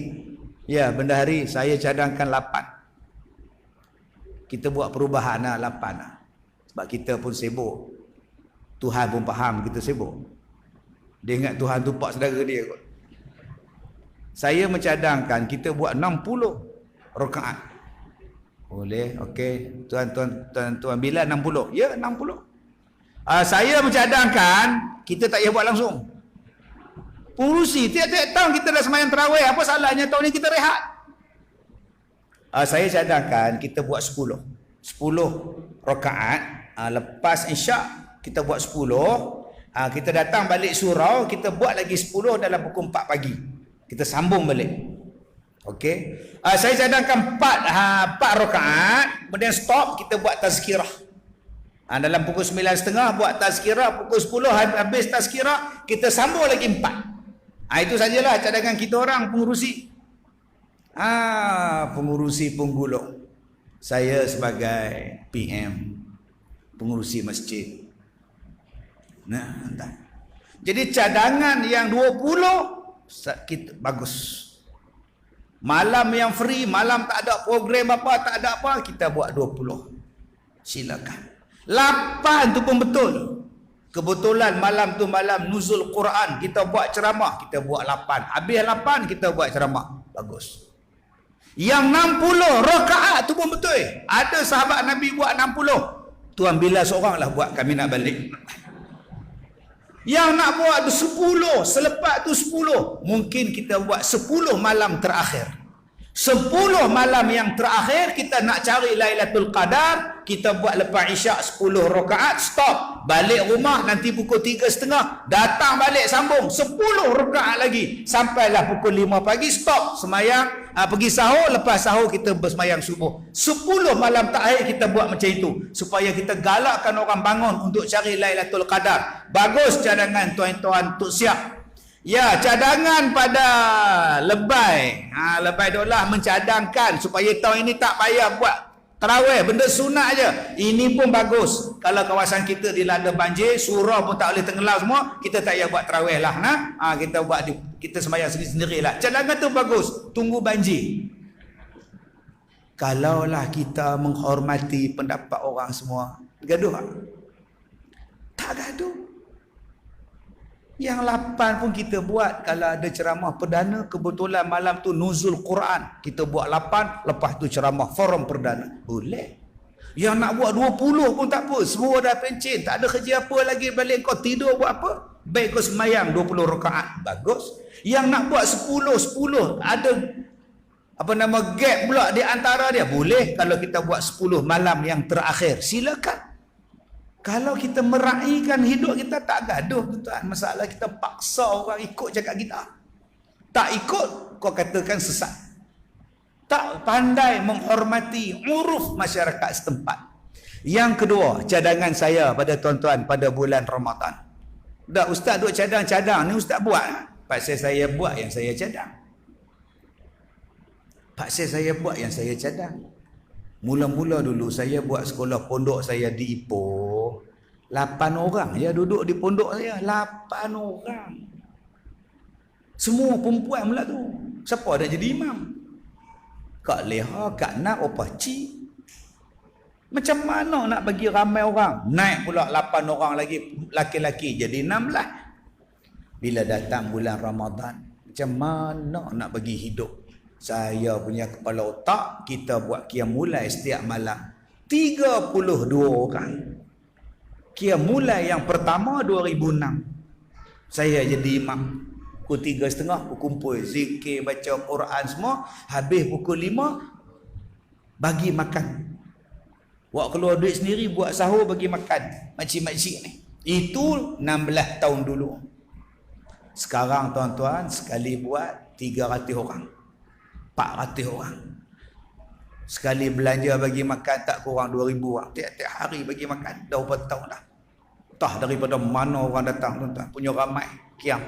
Ya, bendahari saya cadangkan 8. Kita buat perubahan 8. Sebab kita pun sibuk. Tuhan pun faham kita sibuk. Dia ingat Tuhan tu pak saudara dia kot. Saya mencadangkan kita buat 60 rakaat. Boleh, okey. Tuan bila 60? Ya, 60. Saya mencadangkan kita tak payah buat langsung. Pengurusi tiap-tiap tahun kita dah sembahyang tarawih, apa salahnya tahun ni kita rehat? Saya cadangkan kita buat 10 rakaat. Lepas isyak kita buat 10. Kita datang balik surau, kita buat lagi 10 dalam pukul 4 pagi. Kita sambung balik. Okey. Saya cadangkan 4 rakaat, kemudian stop, kita buat tazkirah. Dalam pukul 9.30 buat tazkirah, pukul 10 habis tazkirah, kita sambung lagi 4. Itu sajalah cadangan kita orang pengurusi. Pengurusi penggulung. Saya sebagai PM, pengurusi masjid. Entah. Jadi cadangan yang 20 kita bagus. Malam yang free, malam tak ada program apa, tak ada apa, kita buat 20. Silakan. 8 tu pun betul. Kebetulan malam tu malam nuzul Quran, kita buat ceramah, kita buat 8. Habis 8 kita buat ceramah. Bagus. Yang 60 rakaat tu pun betul. Ada sahabat Nabi buat 60. Tuan bila seorang lah buat, kami nak balik. Yang nak buat 10, selepas tu 10, mungkin kita buat 10 malam terakhir. 10 malam yang terakhir kita nak cari Lailatul Qadar, kita buat lepas isyak 10 rakaat, stop, balik rumah nanti pukul 3.30, datang balik sambung 10 rakaat lagi sampailah pukul 5 pagi, stop semayang, pergi sahur, lepas sahur kita bersemayang subuh. 10 malam terakhir kita buat macam itu supaya kita galakkan orang bangun untuk cari Lailatul Qadar. Bagus cadangan tuan-tuan, untuk siap. Ya, cadangan pada lebay. Lebay dolah mencadangkan supaya tahun ini tak payah buat tarawih, benda sunat aja. Ini pun bagus. Kalau kawasan kita dilanda banjir, surau pun tak boleh tenggelam semua, kita tak payah buat tarawih lah. Kita buat, kita sembahyang sendiri-sendirilah. Cadangan tu bagus. Tunggu banjir. Kalaulah kita menghormati pendapat orang semua, gaduh tak? Tak gaduh. Yang 8 pun kita buat. Kalau ada ceramah perdana, kebetulan malam tu nuzul Quran, kita buat 8, lepas tu ceramah forum perdana, boleh. Yang nak buat 20 pun tak apa, semua dah pencen, tak ada kerja apa lagi, balik kau tidur buat apa? Baik kau semayang 20 rakaat, bagus. Yang nak buat 10 ada apa nama gap pula di antara dia, boleh. Kalau kita buat 10 malam yang terakhir, silakan. Kalau kita meraihkan hidup kita, tak gaduh tuan. Masalah kita paksa orang ikut cakap kita. Tak ikut, kau katakan sesat. Tak pandai menghormati uruf masyarakat setempat. Yang kedua, cadangan saya pada tuan-tuan pada bulan Ramadan. Dah ustaz duk cadang-cadang ni, ustaz buat. Paksa saya buat yang saya cadang. Paksa saya buat yang saya cadang. Mula-mula dulu saya buat sekolah pondok saya di Ipoh. 8 orang ya duduk di pondok saya. 8 orang. Semua perempuan pula tu. Siapa dah jadi imam? Kak Leha, Kak Nak, Opah Cik. Macam mana nak bagi ramai orang? Naik pula 8 orang lagi, laki-laki jadi 16. Bila datang bulan Ramadan, macam mana nak bagi hidup? Saya punya kepala otak, kita buat qiyam mulai setiap malam. 32 orang. Qiyam mulai yang pertama 2006. Saya jadi imam. Pukul 3.30 berkumpul, zikir, baca Quran semua. Habis pukul 5, bagi makan. Buat keluar duit sendiri, buat sahur, bagi makan makcik-makcik ni. Itu 16 tahun dulu. Sekarang tuan-tuan, sekali buat 300 orang, 400 orang. Sekali belanja bagi makan tak kurang 2,000 orang. Tiap-tiap hari bagi makan. Dah berapa tahun dah. Entah daripada mana orang datang tuan-tuan. Punya ramai qiyam.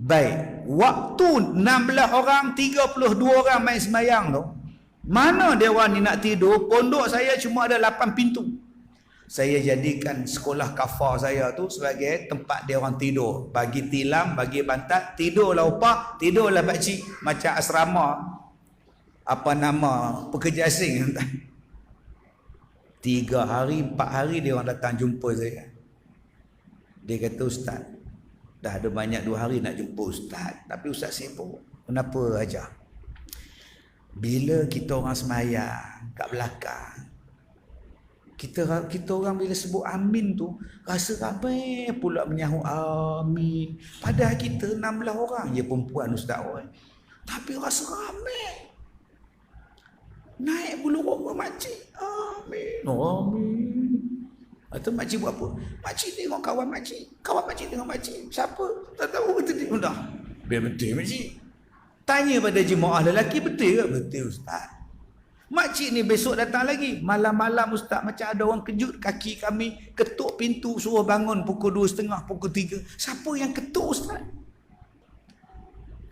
Baik, waktu 16 orang, 32 orang main semayang tu, mana dia orang ni nak tidur? Pondok saya cuma ada 8 pintu. Saya jadikan sekolah kafar saya tu sebagai tempat dia orang tidur. Bagi tilam, bagi bantat, tidurlah upah, tidurlah pakcik. Macam asrama, apa nama, pekerja asing. 3 hari, 4 hari dia orang datang jumpa saya. Dia kata, ustaz, dah ada banyak 2 hari nak jumpa ustaz, tapi ustaz sibuk. Kenapa aja? Bila kita orang semayang kat belakang, kita orang bila sebut amin tu, rasa ramai pula menyahut amin. Padahal kita 16 orang je perempuan ustaz orang. Tapi rasa ramai. Naik bulu roma makcik. Amin. Amin. Atau makcik buat apa? Makcik tengok kawan makcik. Kawan makcik tengok makcik. Siapa? Tak tahu betul dia. Dah. Biar betul makcik. Tanya pada jemaah lelaki, betul ke? Betul ustaz. Makcik ni besok datang lagi. Malam-malam ustaz macam ada orang kejut kaki kami. Ketuk pintu suruh bangun pukul 2.30, pukul 3. Siapa yang ketuk ustaz?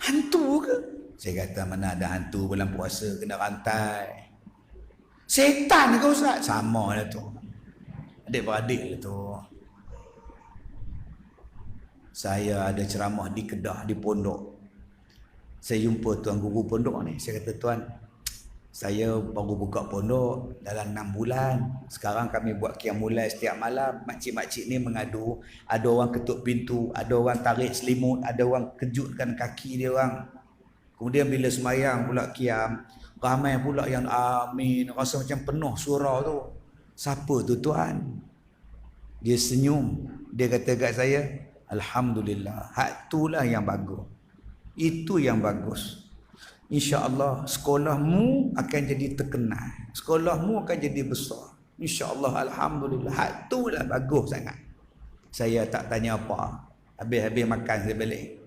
Hantu ke? Saya kata mana ada hantu bulan puasa kena rantai. Setan ke ustaz? Sama lah tu. Adik-beradik lah tu. Saya ada ceramah di Kedah, di pondok. Saya jumpa tuan guru pondok ni. Saya kata, tuan, saya baru buka pondok dalam 6 bulan. Sekarang kami buat qiyam mulai setiap malam. Makcik-makcik ni mengadu. Ada orang ketuk pintu, ada orang tarik selimut, ada orang kejutkan kaki dia orang. Kemudian bila semayang pula qiyam, ramai pula yang amin. Rasa macam penuh surau tu. Siapa tu tuan? Dia senyum. Dia kata kat saya, alhamdulillah, hak itulah yang bagus. Itu yang bagus. InsyaAllah sekolahmu akan jadi terkenal. Sekolahmu akan jadi besar. InsyaAllah, alhamdulillah. Hak itulah bagus sangat. Saya tak tanya apa. Habis-habis makan saya balik.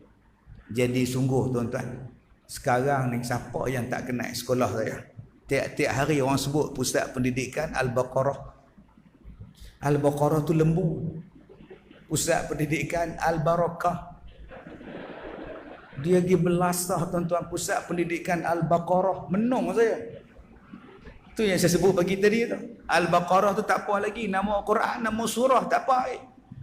Jadi sungguh tuan-tuan, sekarang ni siapa yang tak kenal sekolah saya? Tiap-tiap hari orang sebut pusat pendidikan Al-Baqarah. Al-Baqarah tu lembu. Pusat pendidikan Al-Barakah. Dia pergi belasah tuan-tuan, pusat pendidikan Al-Baqarah. Menung saya. Tu yang saya sebut pagi tadi tu. Al-Baqarah tu tak apa lagi. Nama Quran, nama surah tak apa.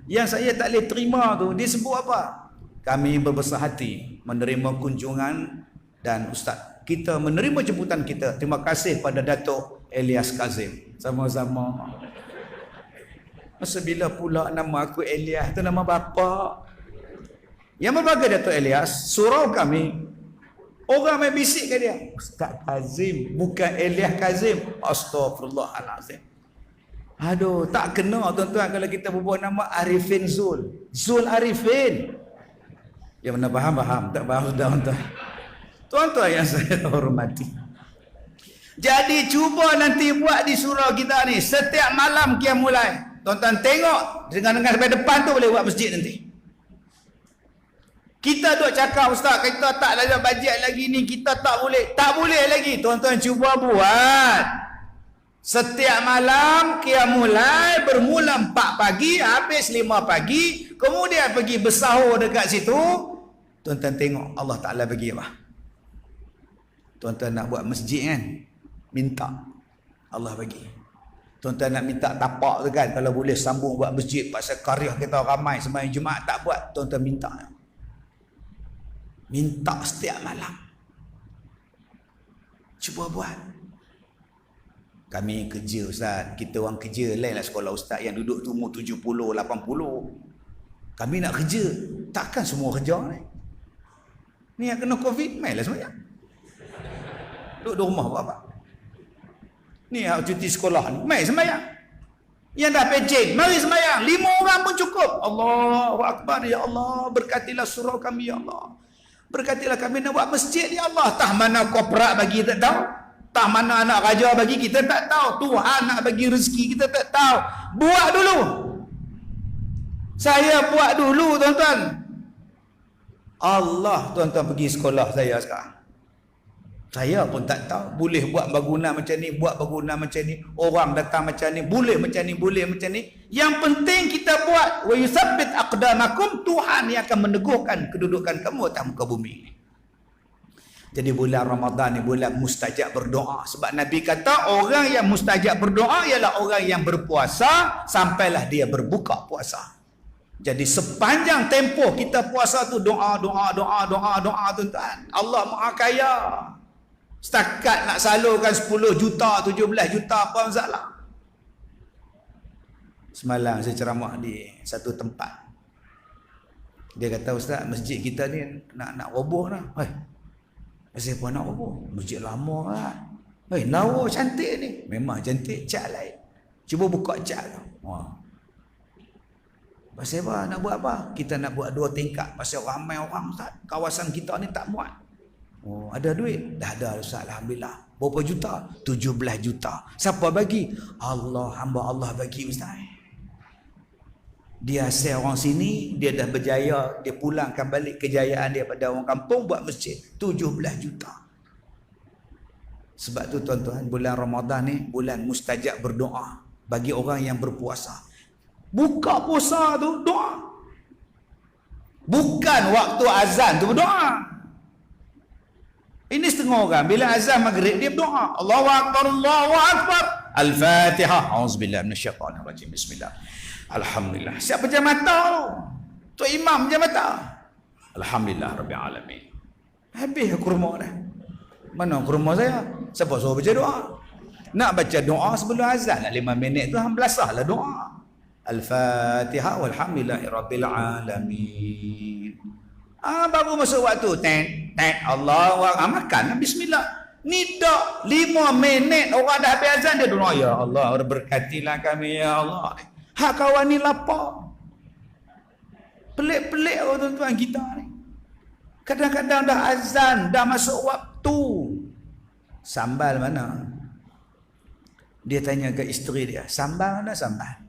Yang saya tak boleh terima tu, dia sebut apa? Kami berbesar hati menerima kunjungan dan ustaz. Kita menerima jemputan kita. Terima kasih pada Datuk Elias Kazim. Sama-sama. Masa bila pula nama aku Elias, itu nama bapa. Yang berbagai Datuk Elias, surau kami, orang main bisik ke dia, Ustaz Kazim, bukan Elias Kazim. Astaghfirullahalazim. Aduh, tak kena tuan-tuan kalau kita berbuat nama Arifin Zul. Zul Arifin. Yang mana faham? Tak faham sudah tuan-tuan. Tuan-tuan yang saya hormati. Jadi cuba nanti buat di surau kita ni. Setiap malam Qiyam mulai. Tuan-tuan tengok. Dengan sampai depan tu boleh buat masjid nanti. Kita duk cakap ustaz, kita tak ada bajet lagi ni. Kita tak boleh. Tak boleh lagi. Tuan-tuan cuba buat. Setiap malam Qiyam mulai bermula 4 pagi habis 5 pagi, kemudian pergi bersahur dekat situ. Tuan-tuan tengok Allah Taala bagi apa? Tuan-tuan nak buat masjid kan? Minta Allah bagi. Tuan-tuan nak minta tapak tu kan, kalau boleh sambung buat masjid pasal karya kita ramai sembahyang Jumaat tak buat, tuan-tuan minta. Minta setiap malam. Cuba buat. Kami kerja ustaz, kita orang kerja lainlah sekolah ustaz yang duduk tu umur 70, 80. Kami nak kerja, takkan semua kerja ni. Ni yang kena Covid, mainlah semayang. Duduk di rumah buat apa? Ni yang cuti sekolah ni, main semayang. Yang dah pencen, mari semayang. 5 orang pun cukup. Allahu Akbar, ya Allah. Berkatilah surau kami, ya Allah. Berkatilah kami nak buat masjid, ya Allah. Tah mana korporat bagi tak tahu. Tak mana anak raja bagi kita tak tahu. Tuhan nak bagi rezeki kita tak tahu. Buat dulu. Saya buat dulu tuan-tuan. Allah tuan-tuan pergi sekolah saya sekarang. Saya pun tak tahu. Boleh buat bangunan macam ni, buat bangunan macam ni. Orang datang macam ni, boleh macam ni, boleh macam ni. Yang penting kita buat. Wa yusabbit aqdamakum. Tuhan yang akan meneguhkan kedudukan kamu atas muka bumi ini. Jadi bulan Ramadan ni bulan mustajab berdoa. Sebab Nabi kata orang yang mustajab berdoa ialah orang yang berpuasa sampailah dia berbuka puasa. Jadi sepanjang tempoh kita puasa tu doa tuan-tuan. Allah Maha Kaya. Setakat nak salurkan 10 juta, 17 juta apa masalah. Semalam saya ceramah di satu tempat. Dia kata ustaz masjid kita ni nak roboh dah. Saya pun nak roboh. Masjid lama lah. Lawa cantik ni. Memang cantik, cat lain. Cuba buka cat tu. Pasal apa? Nak buat apa? Kita nak buat 2 tingkat. Pasal ramai orang ustaz. Kawasan kita ni tak muat. Ada duit? Dah ada ustaz. Alhamdulillah. Berapa juta? 17 juta. Siapa bagi? Allah, hamba Allah bagi ustaz. Dia asal orang sini, dia dah berjaya, dia pulangkan balik kejayaan dia pada orang kampung buat masjid. 17 juta. Sebab tu tuan-tuan, bulan Ramadan ni bulan mustajab berdoa bagi orang yang berpuasa. Buka puasa tu doa. Bukan waktu azan tu berdoa. Ini setengah orang bila azan maghrib dia berdoa. Allahu Akbar, Allahu Akbar. Al-Fatihah. Auzubillahi minasyaitanirrajim. Bismillah. Alhamdulillah. Siapa pejam mata? Tu imam pejam mata. Alhamdulillah Rabbil Alamin. Habis kurma dah. Mana kurma saya? Siapa suruh baca doa? Nak baca doa sebelum azan lah 5 minit tu belasah lah doa. Al-Fatihah walhamdulillahi Rabbil Alamin. Baru masuk waktu tet Allahu Akbar makan bismillah. Ni dak 5 minit orang dah habis azan dia doa ya Allah berkatilah kami ya Allah. Hak kawan ni lapar. Pelik-pelik tuan-tuan kita ni. Kadang-kadang dah azan, dah masuk waktu. Sambal mana? Dia tanya ke isteri dia, sambal mana sambal?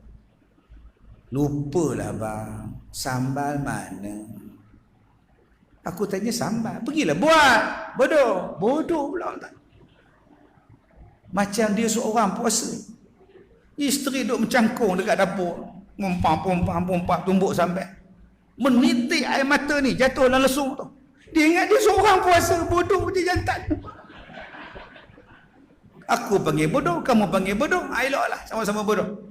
Lupalah bang, sambal mana? Aku tanya sambal, pergilah buat. Bodoh pula tak. Macam dia seorang puasa. Isteri duduk mencangkung dekat dapur. Pompah, tumbuk sampai. Menitik air mata ni, jatuh dalam lesung tu. Dia ingat dia seorang puasa, bodoh dia jantan. Aku panggil bodoh, kamu panggil bodoh. Eloklah, sama-sama bodoh.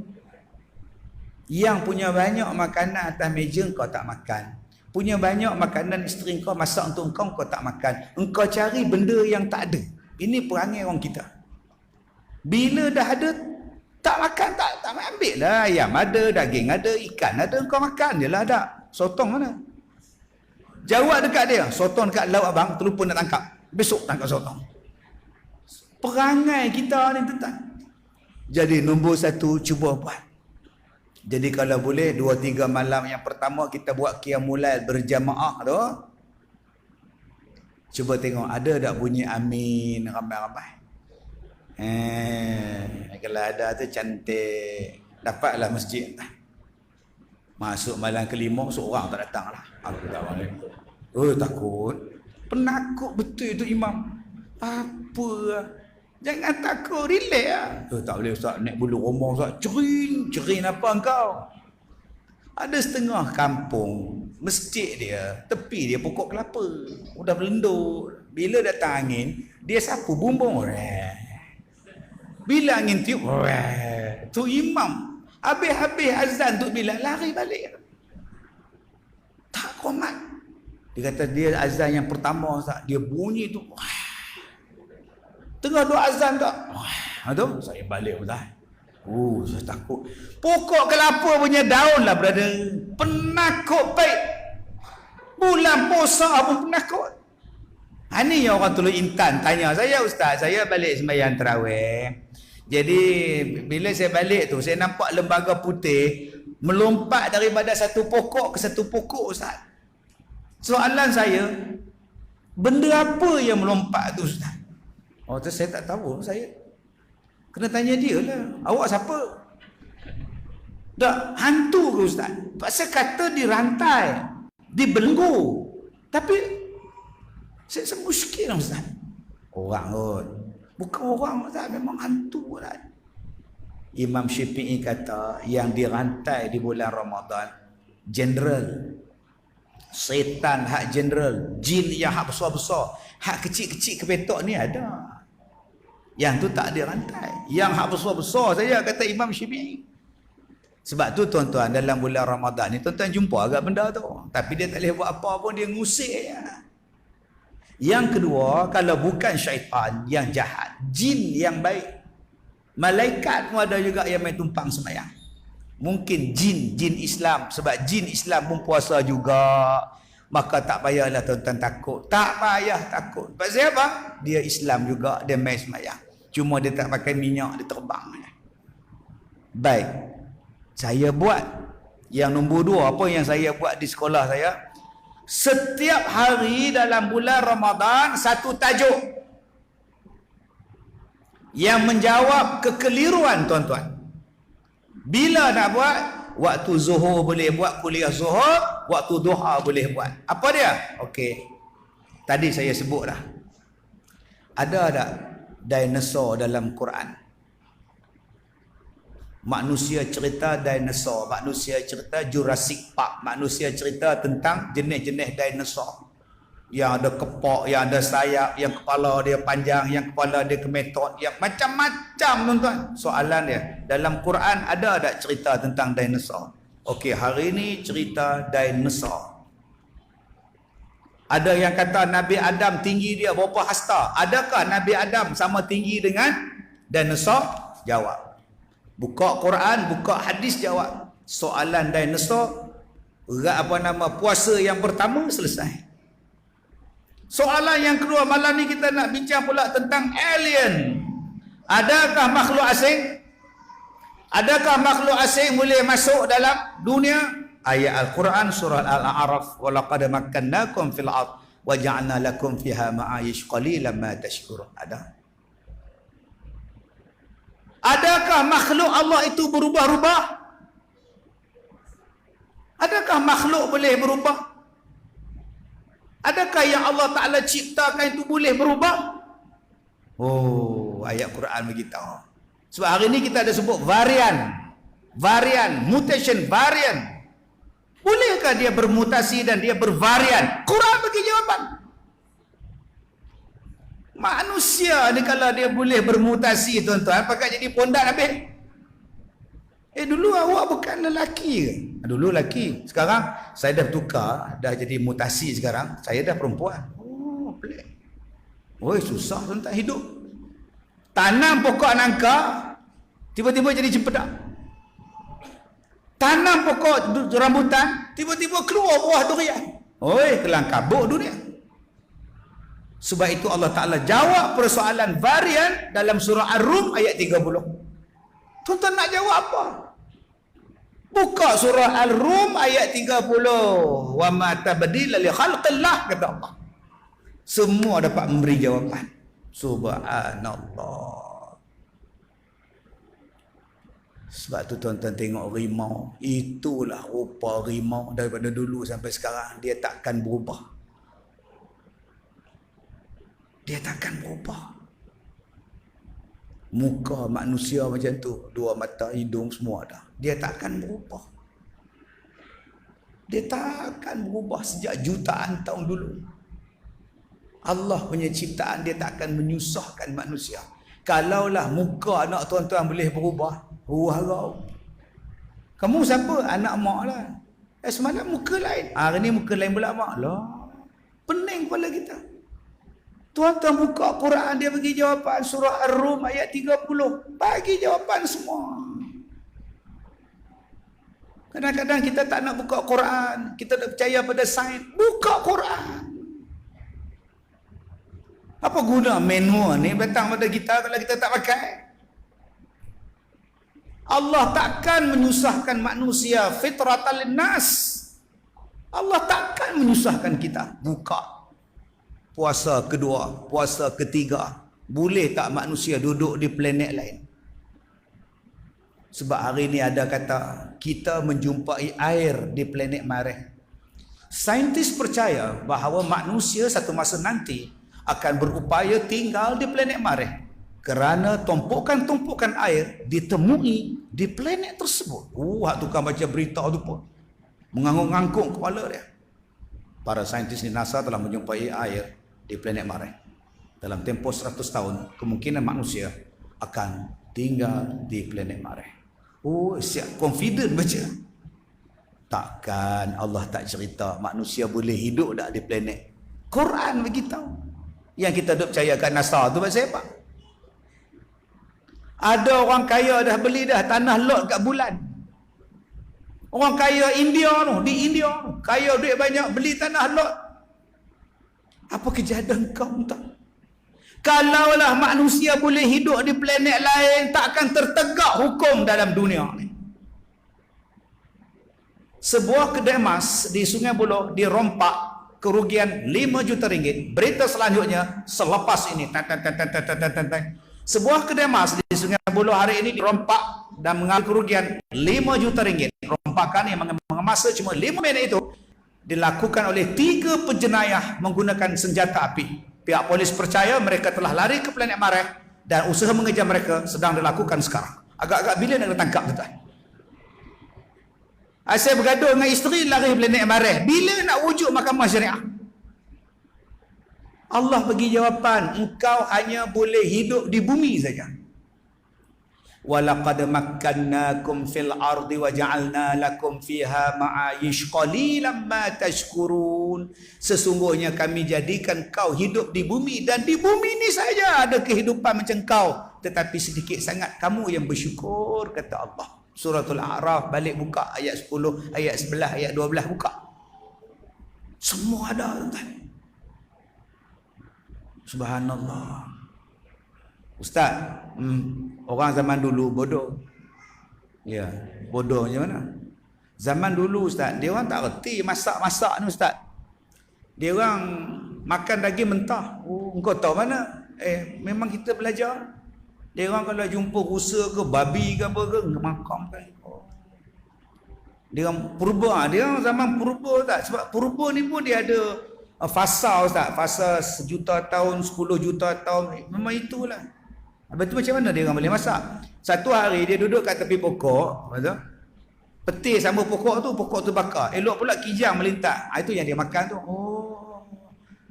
Yang punya banyak makanan atas meja kau tak makan. Punya banyak makanan isteri kau masak untuk kau tak makan. Engkau cari benda yang tak ada. Ini perangai orang kita. Bila dah ada tak makan, tak ambil lah. Ayam ada, daging ada, ikan ada, kau makan je lah ada. Sotong mana? Jawab dekat dia, sotong dekat laut abang, terlupa nak tangkap. Besok tangkap sotong. Perangai kita ni tentang. Jadi nombor satu, cuba buat. Jadi kalau boleh 2-3 malam yang pertama kita buat qiyamul lail berjamaah tu. Cuba tengok ada tak bunyi amin ramai-ramai. Kalau ada tu cantik. Dapatlah masjid. Masuk malam kelima seorang tak datang lah. Aku tak balik. Oh takut. Penakut betul itu imam. Apa? Jangan takut, relax lah. Tak boleh Ustaz, naik bulu rumah Ustaz. Cerin apa engkau? Ada setengah kampung, masjid dia, tepi dia pokok kelapa. Udah berlendur. Bila datang angin, dia sapu bumbung. Bila angin tiup, tu imam. Habis-habis azan tu bila lari balik. Tak komat. Dia kata dia azan yang pertama Ustaz, dia bunyi tu. Tengah dua azan tak? Tu saya balik Ustaz. Saya takut. Pokok kelapa punya daun lah brother. Penakut baik. Bulan puasa pun penakut. Ini yang orang Teluk Intan tanya saya, Ustaz, saya balik sembahyang tarawih. Jadi bila saya balik tu, saya nampak lembaga putih melompat daripada satu pokok ke satu pokok Ustaz. Soalan saya, benda apa yang melompat tu Ustaz? Tu saya tak tahu, saya kena tanya dia lah. Awak siapa? Tak, hantu ke Ustaz? Pasal kata dirantai, dibelenggu. Tapi saya muskil lah Ustaz. Orang kot. Bukan orang Ustaz, memang hantu lah. Imam Syafi'i kata yang dirantai di bulan Ramadan general. Setan hak general, jin yang hak besar-besar, hak kecil-kecil kepetok ni ada. Yang tu tak ada rantai. Yang hak besar-besar saya kata Imam Syafi'i. Sebab tu tuan-tuan dalam bulan Ramadan ni tuan-tuan jumpa agak benda tu. Tapi dia tak boleh buat apa pun, dia ngusir ya. Yang kedua, kalau bukan syaitan yang jahat, jin yang baik. Malaikat pun ada juga yang main tumpang sembahyang. Mungkin jin Islam, sebab jin Islam pun puasa juga. Maka tak payahlah tuan-tuan takut. Tak payah takut. Sebab siapa? Dia Islam juga, dia main sembahyang. Cuma dia tak pakai minyak, dia terbang. Baik. Saya buat yang nombor 2, apa yang saya buat di sekolah saya. Setiap hari dalam bulan Ramadan satu tajuk yang menjawab kekeliruan tuan-tuan. Bila nak buat? Waktu zuhur boleh buat kuliah zuhur, waktu duha boleh buat. Apa dia? Okey. Tadi saya sebut dah. Ada tak dinosaur dalam Quran? Manusia cerita dinosaur, manusia cerita Jurassic Park, manusia cerita tentang jenis-jenis dinosaur. Yang ada kepak, yang ada sayap, yang kepala dia panjang, yang kepala dia kemetot, yang macam-macam tuan-tuan. Soalan dia, dalam Quran ada tak cerita tentang dinosaur? Okey, hari ini cerita dinosaur. Ada yang kata Nabi Adam tinggi dia berapa hasta? Adakah Nabi Adam sama tinggi dengan dinosaur? Jawab. Buka Quran, buka hadis, jawab. Soalan dinosaur, puasa yang pertama selesai. Soalan yang kedua, malam ni kita nak bincang pula tentang alien. Adakah makhluk asing? Adakah makhluk asing boleh masuk dalam dunia? Ayat Al-Quran surah Al-A'raf, wa laqad makkannakum fil ard wa ja'alna lakum fiha ma'ayish qalilan ma tashkurun. Adakah makhluk Allah itu berubah-ubah? Adakah makhluk boleh berubah? Adakah yang Allah Ta'ala ciptakan itu boleh berubah? Ayat Quran beritahu. Sebab hari ini kita ada sebut varian, mutation, varian. Bolehkah dia bermutasi dan dia bervarian? Quran bagi jawapan. Manusia ni kalau dia boleh bermutasi tuan-tuan, pakai jadi pondan habis. Dulu awak bukan lelaki ke? Dulu lelaki. Sekarang saya dah tukar, dah jadi mutasi sekarang. Saya dah perempuan. Pelik. Susah tuan-tuan hidup. Tanam pokok nangka, tiba-tiba jadi cempedak. Tanam pokok rambutan, tiba-tiba keluar buah durian. Kelang kabut dunia. Sebab itu Allah Ta'ala jawab persoalan varian dalam surah Ar-Rum ayat 30. Tuan-tuan nak jawab apa? Buka surah Al-Rum ayat 30. Wa ma tabdila li khalqillah, kata Allah. Semua dapat memberi jawapan. Subhanallah. Sebab tu tuan-tuan tengok rimau. Itulah rupa rimau daripada dulu sampai sekarang. Dia takkan berubah. Dia takkan berubah. Muka manusia macam tu. Dua mata, hidung, semua dah. Dia takkan berubah. Dia takkan berubah sejak jutaan tahun dulu. Allah punya ciptaan dia takkan menyusahkan manusia. Kalaulah muka anak tuan-tuan boleh berubah, harau. Kamu siapa? Anak mak lah. Semalam muka lain. Hari ni muka lain pula mak lah. Pening kepala kita. Tuan-tuan buka Quran, dia bagi jawapan. Surah Ar-Rum ayat 30. Bagi jawapan semua. Kadang-kadang kita tak nak buka Quran. Kita tak percaya pada sains. Buka Quran. Apa guna manual ni datang pada kita kalau kita tak pakai? Allah takkan menyusahkan manusia, fitratal linnas. Allah takkan menyusahkan kita. Buka puasa kedua, puasa ketiga. Boleh tak manusia duduk di planet lain? Sebab hari ni ada kata kita menjumpai air di planet Marikh. Saintis percaya bahawa manusia satu masa nanti akan berupaya tinggal di planet Marikh kerana tumpukan-tumpukan air ditemui di planet tersebut. Hak tukang baca berita tu pun mengangguk-angguk kepala dia. Para saintis di NASA telah menjumpai air di planet Marikh. Dalam tempoh 100 tahun kemungkinan manusia akan tinggal di planet Marikh. Siap confident baca. Takkan Allah tak cerita manusia boleh hidup tak di planet. Quran beritahu. Yang kita duk percaya kat NASA tu pasal apa? Ada orang kaya dah beli dah tanah lot kat bulan. Orang kaya India tu, di India tu, kaya duit banyak beli tanah lot. Apa kejadian kau tak? Kalaulah manusia boleh hidup di planet lain, takkan tertegak hukum dalam dunia ni. Sebuah kedai emas di Sungai Buloh dirompak, kerugian 5 juta ringgit. Berita selanjutnya selepas ini. Sebuah kedai emas di Sungai Buloh hari ini dirompak dan mengalami kerugian 5 juta ringgit. Rompakan yang mengemasa cuma 5 minit itu dilakukan oleh 3 penjenayah menggunakan senjata api. Pihak polis percaya mereka telah lari ke planet Marikh dan usaha mengejar mereka sedang dilakukan sekarang. Agak-agak bila nak ditangkap tuan? Saya bergaduh dengan isteri lari planet Marikh. Bila nak wujud mahkamah syariah? Allah bagi jawapan, engkau hanya boleh hidup di bumi saja. Walaqad makkannakum fil ardi wa ja'alna lakum fiha ma'ayish qalilan ma tashkurun. Sesungguhnya kami jadikan kau hidup di bumi dan di bumi ini saja ada kehidupan macam kau, tetapi sedikit sangat kamu yang bersyukur, kata Allah. Suratul A'raf, balik buka ayat 10, ayat 11, ayat 12 buka. Semua ada tuan. Subhanallah. Ustaz, orang zaman dulu bodoh. Ya, bodoh macam mana? Zaman dulu Ustaz, dia orang tak reti masak-masak ni Ustaz. Dia orang makan daging mentah. Engkau tahu mana? Memang kita belajar. Dia orang kalau jumpa rusa ke babi ke apa ke makan kan. Dia orang purba, dia orang zaman purba tak? Sebab purba ni pun dia ada fasa Ustaz, fasa 1 juta tahun, 10 juta tahun. Memang itulah. Habis tu macam mana dia orang boleh masak? Satu hari dia duduk kat tepi pokok, betul? Petir sama pokok tu bakar. Elok pula kijang melintas. Itu yang dia makan tu.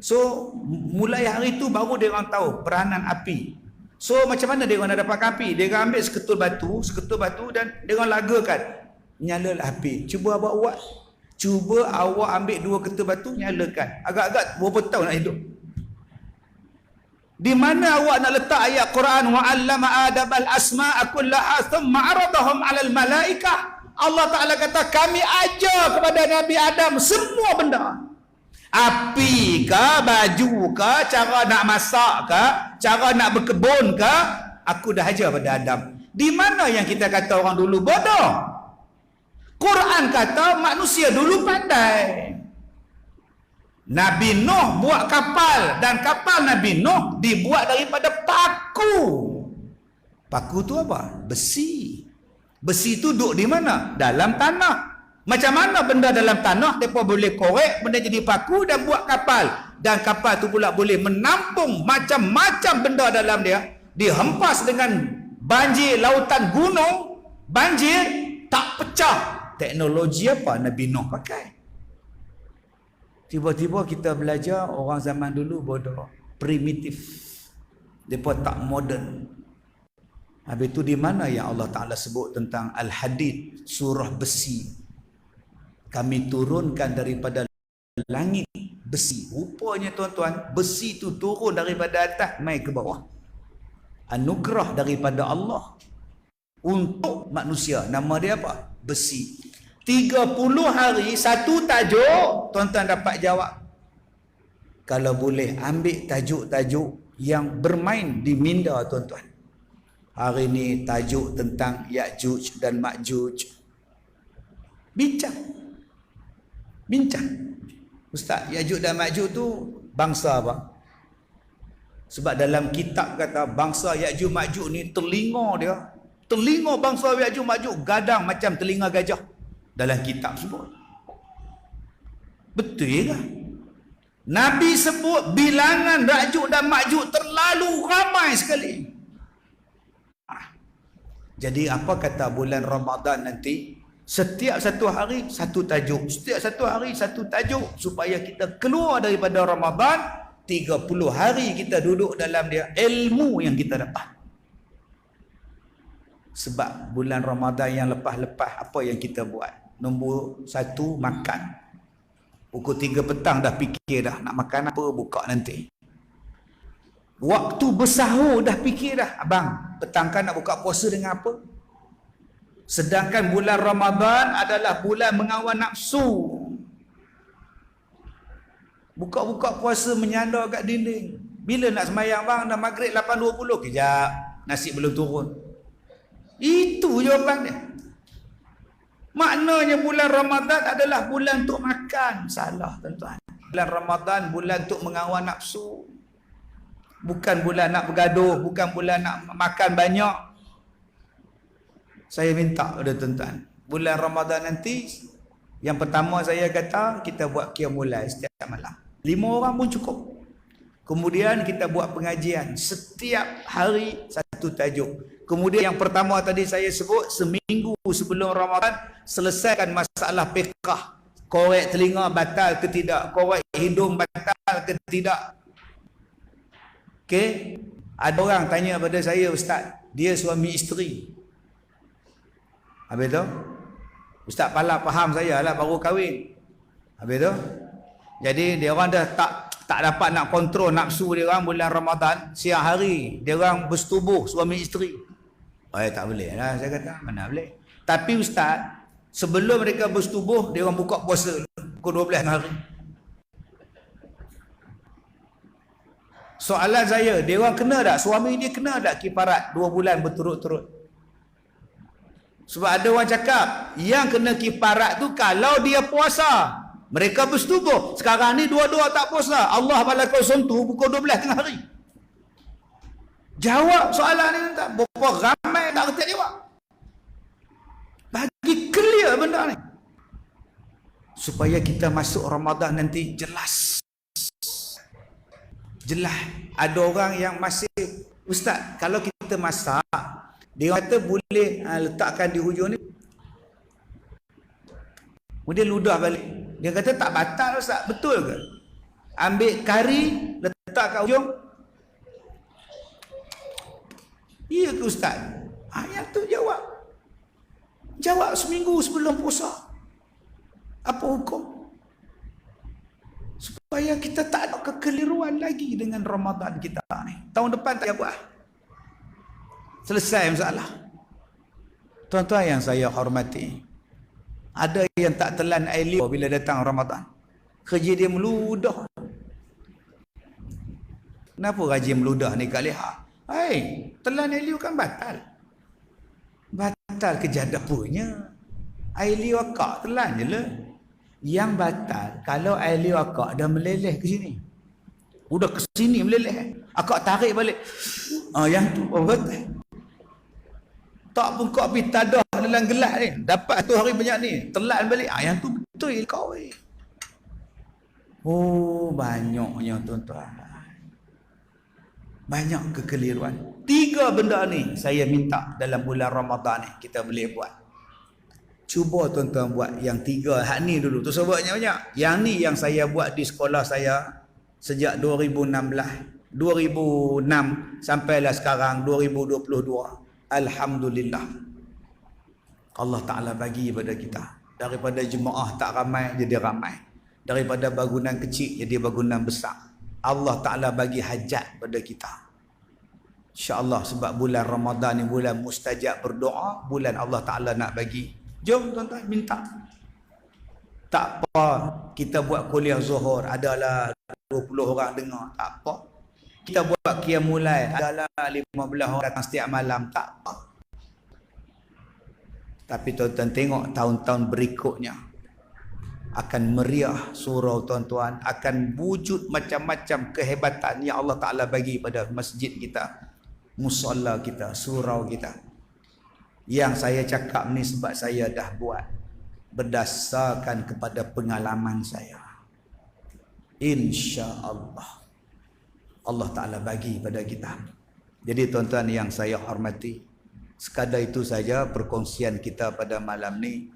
So mulai hari tu baru dia orang tahu peranan api. So macam mana dia orang nak dapat api? Dia orang ambil seketul batu dan dia orang lagakan. Nyalalah api. Cuba awak buat. Cuba awak ambil 2 ketul batu, nyalakan. Agak-agak berapa tahun nak hidup? Di mana awak nak letak ayat Quran wa 'allama adabal asma'a kullaha thumma 'aradahum 'alal malaikah? Allah Taala kata kami ajar kepada Nabi Adam semua benda. Api ke, baju ke, cara nak masak ke, cara nak berkebun ke, aku dah ajar pada Adam. Di mana yang kita kata orang dulu bodoh? Quran kata manusia dulu pandai. Nabi Nuh buat kapal, dan kapal Nabi Nuh dibuat daripada paku. Paku tu apa? Besi. Besi tu duduk di mana? Dalam tanah. Macam mana benda dalam tanah mereka boleh korek benda jadi paku dan buat kapal. Dan kapal tu pula boleh menampung macam-macam benda dalam dia. Dihempas dengan banjir lautan gunung, banjir tak pecah. Teknologi apa Nabi Nuh pakai? Tiba-tiba kita belajar orang zaman dulu bodoh, primitif. Mereka tak moden. Habis itu di mana yang Allah Ta'ala sebut tentang Al-Hadid, surah besi. Kami turunkan daripada langit besi. Rupanya tuan-tuan, besi itu turun daripada atas mai ke bawah. Anugerah daripada Allah untuk manusia. Nama dia apa? Besi. 30 hari satu tajuk, tuan-tuan dapat jawab. Kalau boleh ambil tajuk-tajuk yang bermain di minda tuan-tuan. Hari ini tajuk tentang Ya'juj dan Ma'juj. Bincang. Ustaz, Ya'juj dan Ma'juj tu bangsa apa? Sebab dalam kitab kata bangsa Ya'juj Ma'juj ni telinga bangsa Ya'juj Ma'juj gadang macam telinga gajah. Dalam kitab sebut. Betul ke? Nabi sebut bilangan Ya'juj dan Ma'juj terlalu ramai sekali. Jadi apa kata bulan Ramadan nanti? Setiap satu hari satu tajuk. Setiap satu hari satu tajuk. Supaya kita keluar daripada Ramadan, 30 hari kita duduk dalam dia. Ilmu yang kita dapat. Sebab bulan Ramadan yang lepas-lepas, apa yang kita buat? Nombor 1, makan. Pukul 3 petang dah fikir dah. Nak makan apa, buka nanti. Waktu bersahur dah fikir dah. Abang, petang kan nak buka puasa dengan apa? Sedangkan bulan Ramadan adalah bulan mengawal nafsu. Buka-buka puasa menyandar kat dinding. Bila nak sembahyang bang? Dah maghrib 8.20. Kejap, nasi belum turun. Itu jawapan dia. Maknanya bulan Ramadan adalah bulan untuk makan. Salah tuan-tuan. Bulan Ramadan bulan untuk mengawal nafsu. Bukan bulan nak bergaduh, bukan bulan nak makan banyak. Saya minta kepada tuan-tuan, bulan Ramadan nanti, yang pertama saya kata, kita buat qiyamul lail setiap malam. 5 orang pun cukup. Kemudian kita buat pengajian setiap hari satu tajuk. Kemudian yang pertama tadi saya sebut, seminggu sebelum Ramadan selesaikan masalah fiqh. Korek telinga batal ke tidak, korek hidung batal ke tidak. Okey, ada orang tanya pada saya, ustaz, dia suami isteri. Habis tu, ustaz pala faham saya lah, baru kahwin. Habis tu, jadi dia orang dah tak dapat nak kontrol nafsu dia orang bulan Ramadan, siang hari dia orang bersetubuh suami isteri. Tak boleh lah, saya kata, mana boleh. Tapi ustaz, sebelum mereka bersetubuh, dia orang buka puasa pukul 12 hari. Soalan saya, dia orang kena tak? Suami dia kena tak kifarat 2 bulan berturut-turut? Sebab ada orang cakap, yang kena kifarat tu kalau dia puasa. Mereka bersetubuh. Sekarang ni dua-dua tak puasa. Allah balakau sentuh pukul 12 tengah hari. Jawab soalan ni tak? Berapa ramai tak kerti jawab? Bagi clear benda ni. Supaya kita masuk Ramadan nanti jelas. Ada orang yang masih, ustaz, kalau kita masak, dia kata boleh letakkan di hujung ni, kemudian ludah balik. Dia kata tak batal ustaz, betul ke? Ambil kari, letak kat hujung. Iya ke ustaz? Yang tu jawab seminggu sebelum puasa. Apa hukum? Supaya kita tak ada kekeliruan lagi dengan Ramadan kita ni. Tahun depan tak payah buat. Selesai masalah. Tuan-tuan yang saya hormati, ada yang tak telan air liur bila datang Ramadan. Kerja dia meludah. Kenapa rajin meludah ni Kak Leha? Telan air liur kan batal. Batal kerja dapurnya. Air liur akak telan je lah. Yang batal kalau air liur akak dah meleleh ke sini. Udah ke sini meleleh. Akak tarik balik. Yang tu betul. Tak pun kau pergi tadah dalam gelas ni. Dapat tu hari banyak ni. Telan balik. Yang tu betul kau ni. Oh, banyaknya tuan-tuan. Banyak kekeliruan. 3 benda ni saya minta dalam bulan Ramadan ni kita boleh buat. Cuba tuan-tuan buat yang 3 hak ni dulu. Tu sebabnya banyak. Yang ni yang saya buat di sekolah saya sejak 2006 sampailah sekarang 2022. Alhamdulillah. Allah Ta'ala bagi pada kita. Daripada jemaah tak ramai jadi ramai. Daripada bangunan kecil jadi bangunan besar. Allah Ta'ala bagi hajat pada kita. InsyaAllah sebab bulan Ramadan ni bulan mustajab berdoa. Bulan Allah Ta'ala nak bagi. Jom tuan-tuan minta. Tak apa kita buat kuliah zuhur. Adalah 20 orang dengar. Tak apa. Kita buat qiyamul lail. Adalah 15 orang datang setiap malam. Tak apa. Tapi tuan-tuan tengok tahun-tahun berikutnya. Akan meriah surau tuan-tuan. Akan wujud macam-macam kehebatan yang Allah Ta'ala bagi pada masjid kita. Musalla kita. Surau kita. Yang saya cakap ni sebab saya dah buat. Berdasarkan kepada pengalaman saya. InsyaAllah. Allah Ta'ala bagi pada kita. Jadi tuan-tuan yang saya hormati. Sekadar itu saja perkongsian kita pada malam ni.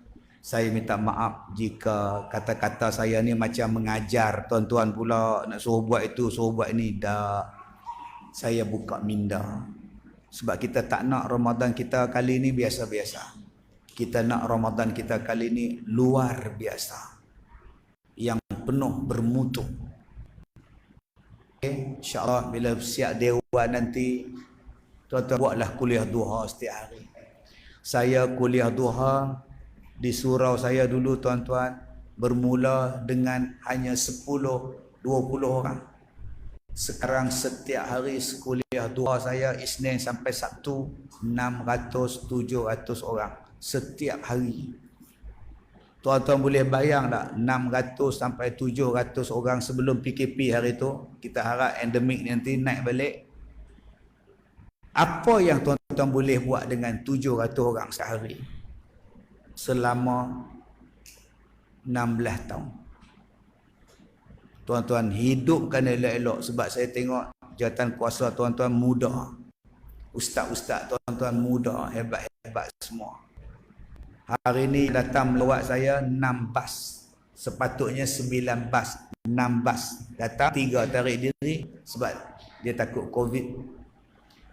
Saya minta maaf jika kata-kata saya ni macam mengajar tuan-tuan pula nak suruh buat itu, suruh buat ini. Dah, saya buka minda. Sebab kita tak nak Ramadan kita kali ni biasa-biasa. Kita nak Ramadan kita kali ni luar biasa. Yang penuh bermutu. Okay, InsyaAllah bila siap dewan nanti, tuan-tuan buatlah kuliah duha setiap hari. Saya kuliah duha di surau saya dulu tuan-tuan bermula dengan hanya 10-20 orang. Sekarang setiap hari kuliah duha saya Isnin sampai Sabtu 600-700 orang setiap hari. Tuan-tuan boleh bayang tak 600 sampai 700 orang sebelum PKP hari tu. Kita harap endemik nanti naik balik. Apa yang tuan-tuan boleh buat dengan 700 orang sehari selama 16 tahun. Tuan-tuan hidupkan elok-elok. Sebab saya tengok jawatan kuasa tuan-tuan muda. Ustaz-ustaz tuan-tuan muda, hebat-hebat semua. Hari ni datang melawat saya 6 bas. Sepatutnya 9 bas. 6 bas. Datang 3 tarik diri sebab dia takut COVID.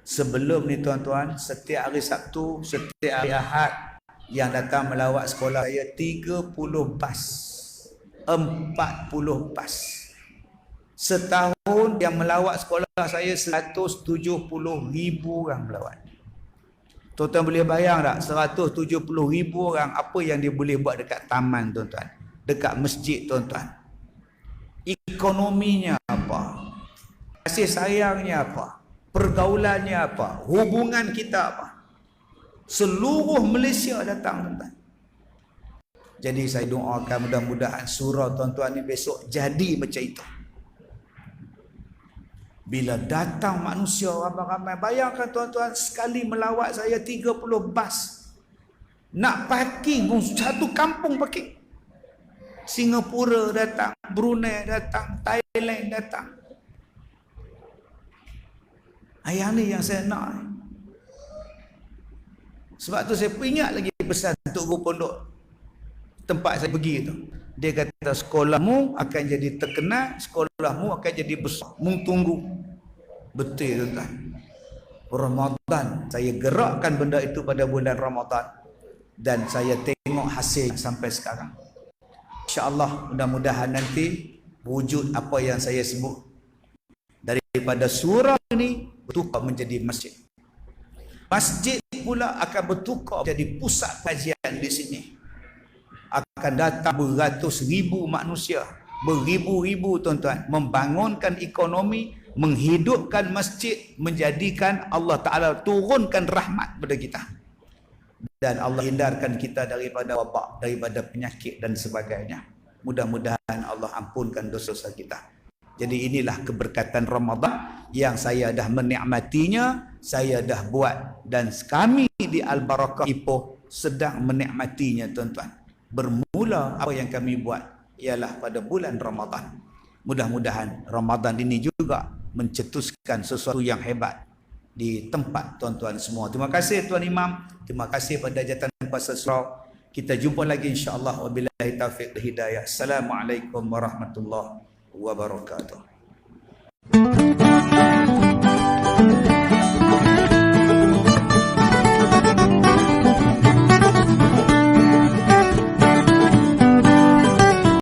Sebelum ni tuan-tuan, setiap hari Sabtu, setiap hari Ahad yang datang melawat sekolah saya 30 bas. 40 bas. Setahun yang melawat sekolah saya 170,000 orang melawat. Tuan-tuan boleh bayang tak 170,000 orang apa yang dia boleh buat dekat taman tuan-tuan, dekat masjid tuan-tuan. Ekonominya apa? Kasih sayangnya apa? Pergaulannya apa? Hubungan kita apa? Seluruh Malaysia datang tuan-tuan. Jadi saya doakan mudah-mudahan surau tuan-tuan ni besok jadi macam itu. Bila datang manusia ramai-ramai, bayangkan tuan-tuan sekali melawat saya 30 bas. Nak parking pun satu kampung parking. Singapura datang, Brunei datang, Thailand datang. Yang ni yang saya nak. Sebab tu saya ingat lagi pesan Tok Guru Pondok tempat saya pergi tu. Dia kata sekolahmu akan jadi terkenal, sekolahmu akan jadi besar. Mu tunggu. Betul tuan-tuan. Ramadan, saya gerakkan benda itu pada bulan Ramadan. Dan saya tengok hasil sampai sekarang. InsyaAllah mudah-mudahan nanti wujud apa yang saya sebut. Daripada surau ini bertukar menjadi masjid. Masjid pula akan bertukar menjadi pusat kajian di sini. Akan datang beratus ribu manusia, beribu-ribu tuan-tuan, membangunkan ekonomi, menghidupkan masjid, menjadikan Allah Ta'ala turunkan rahmat pada kita. dan Allah hindarkan kita daripada wabak, daripada penyakit dan sebagainya. Mudah-mudahan Allah ampunkan dosa-dosa kita. Jadi inilah keberkatan Ramadan yang saya dah menikmatinya, saya dah buat, dan kami di Al-Barakah Ipoh sedang menikmatinya tuan-tuan. Bermula apa yang kami buat ialah pada bulan Ramadan. Mudah-mudahan Ramadan ini juga mencetuskan sesuatu yang hebat di tempat tuan-tuan semua. Terima kasih Tuan Imam, terima kasih pada Jatan Pasar Surau. Kita jumpa lagi insya-Allah. Wabillahi taufiq wal hidayah. Assalamualaikum warahmatullahi wabarakatuh.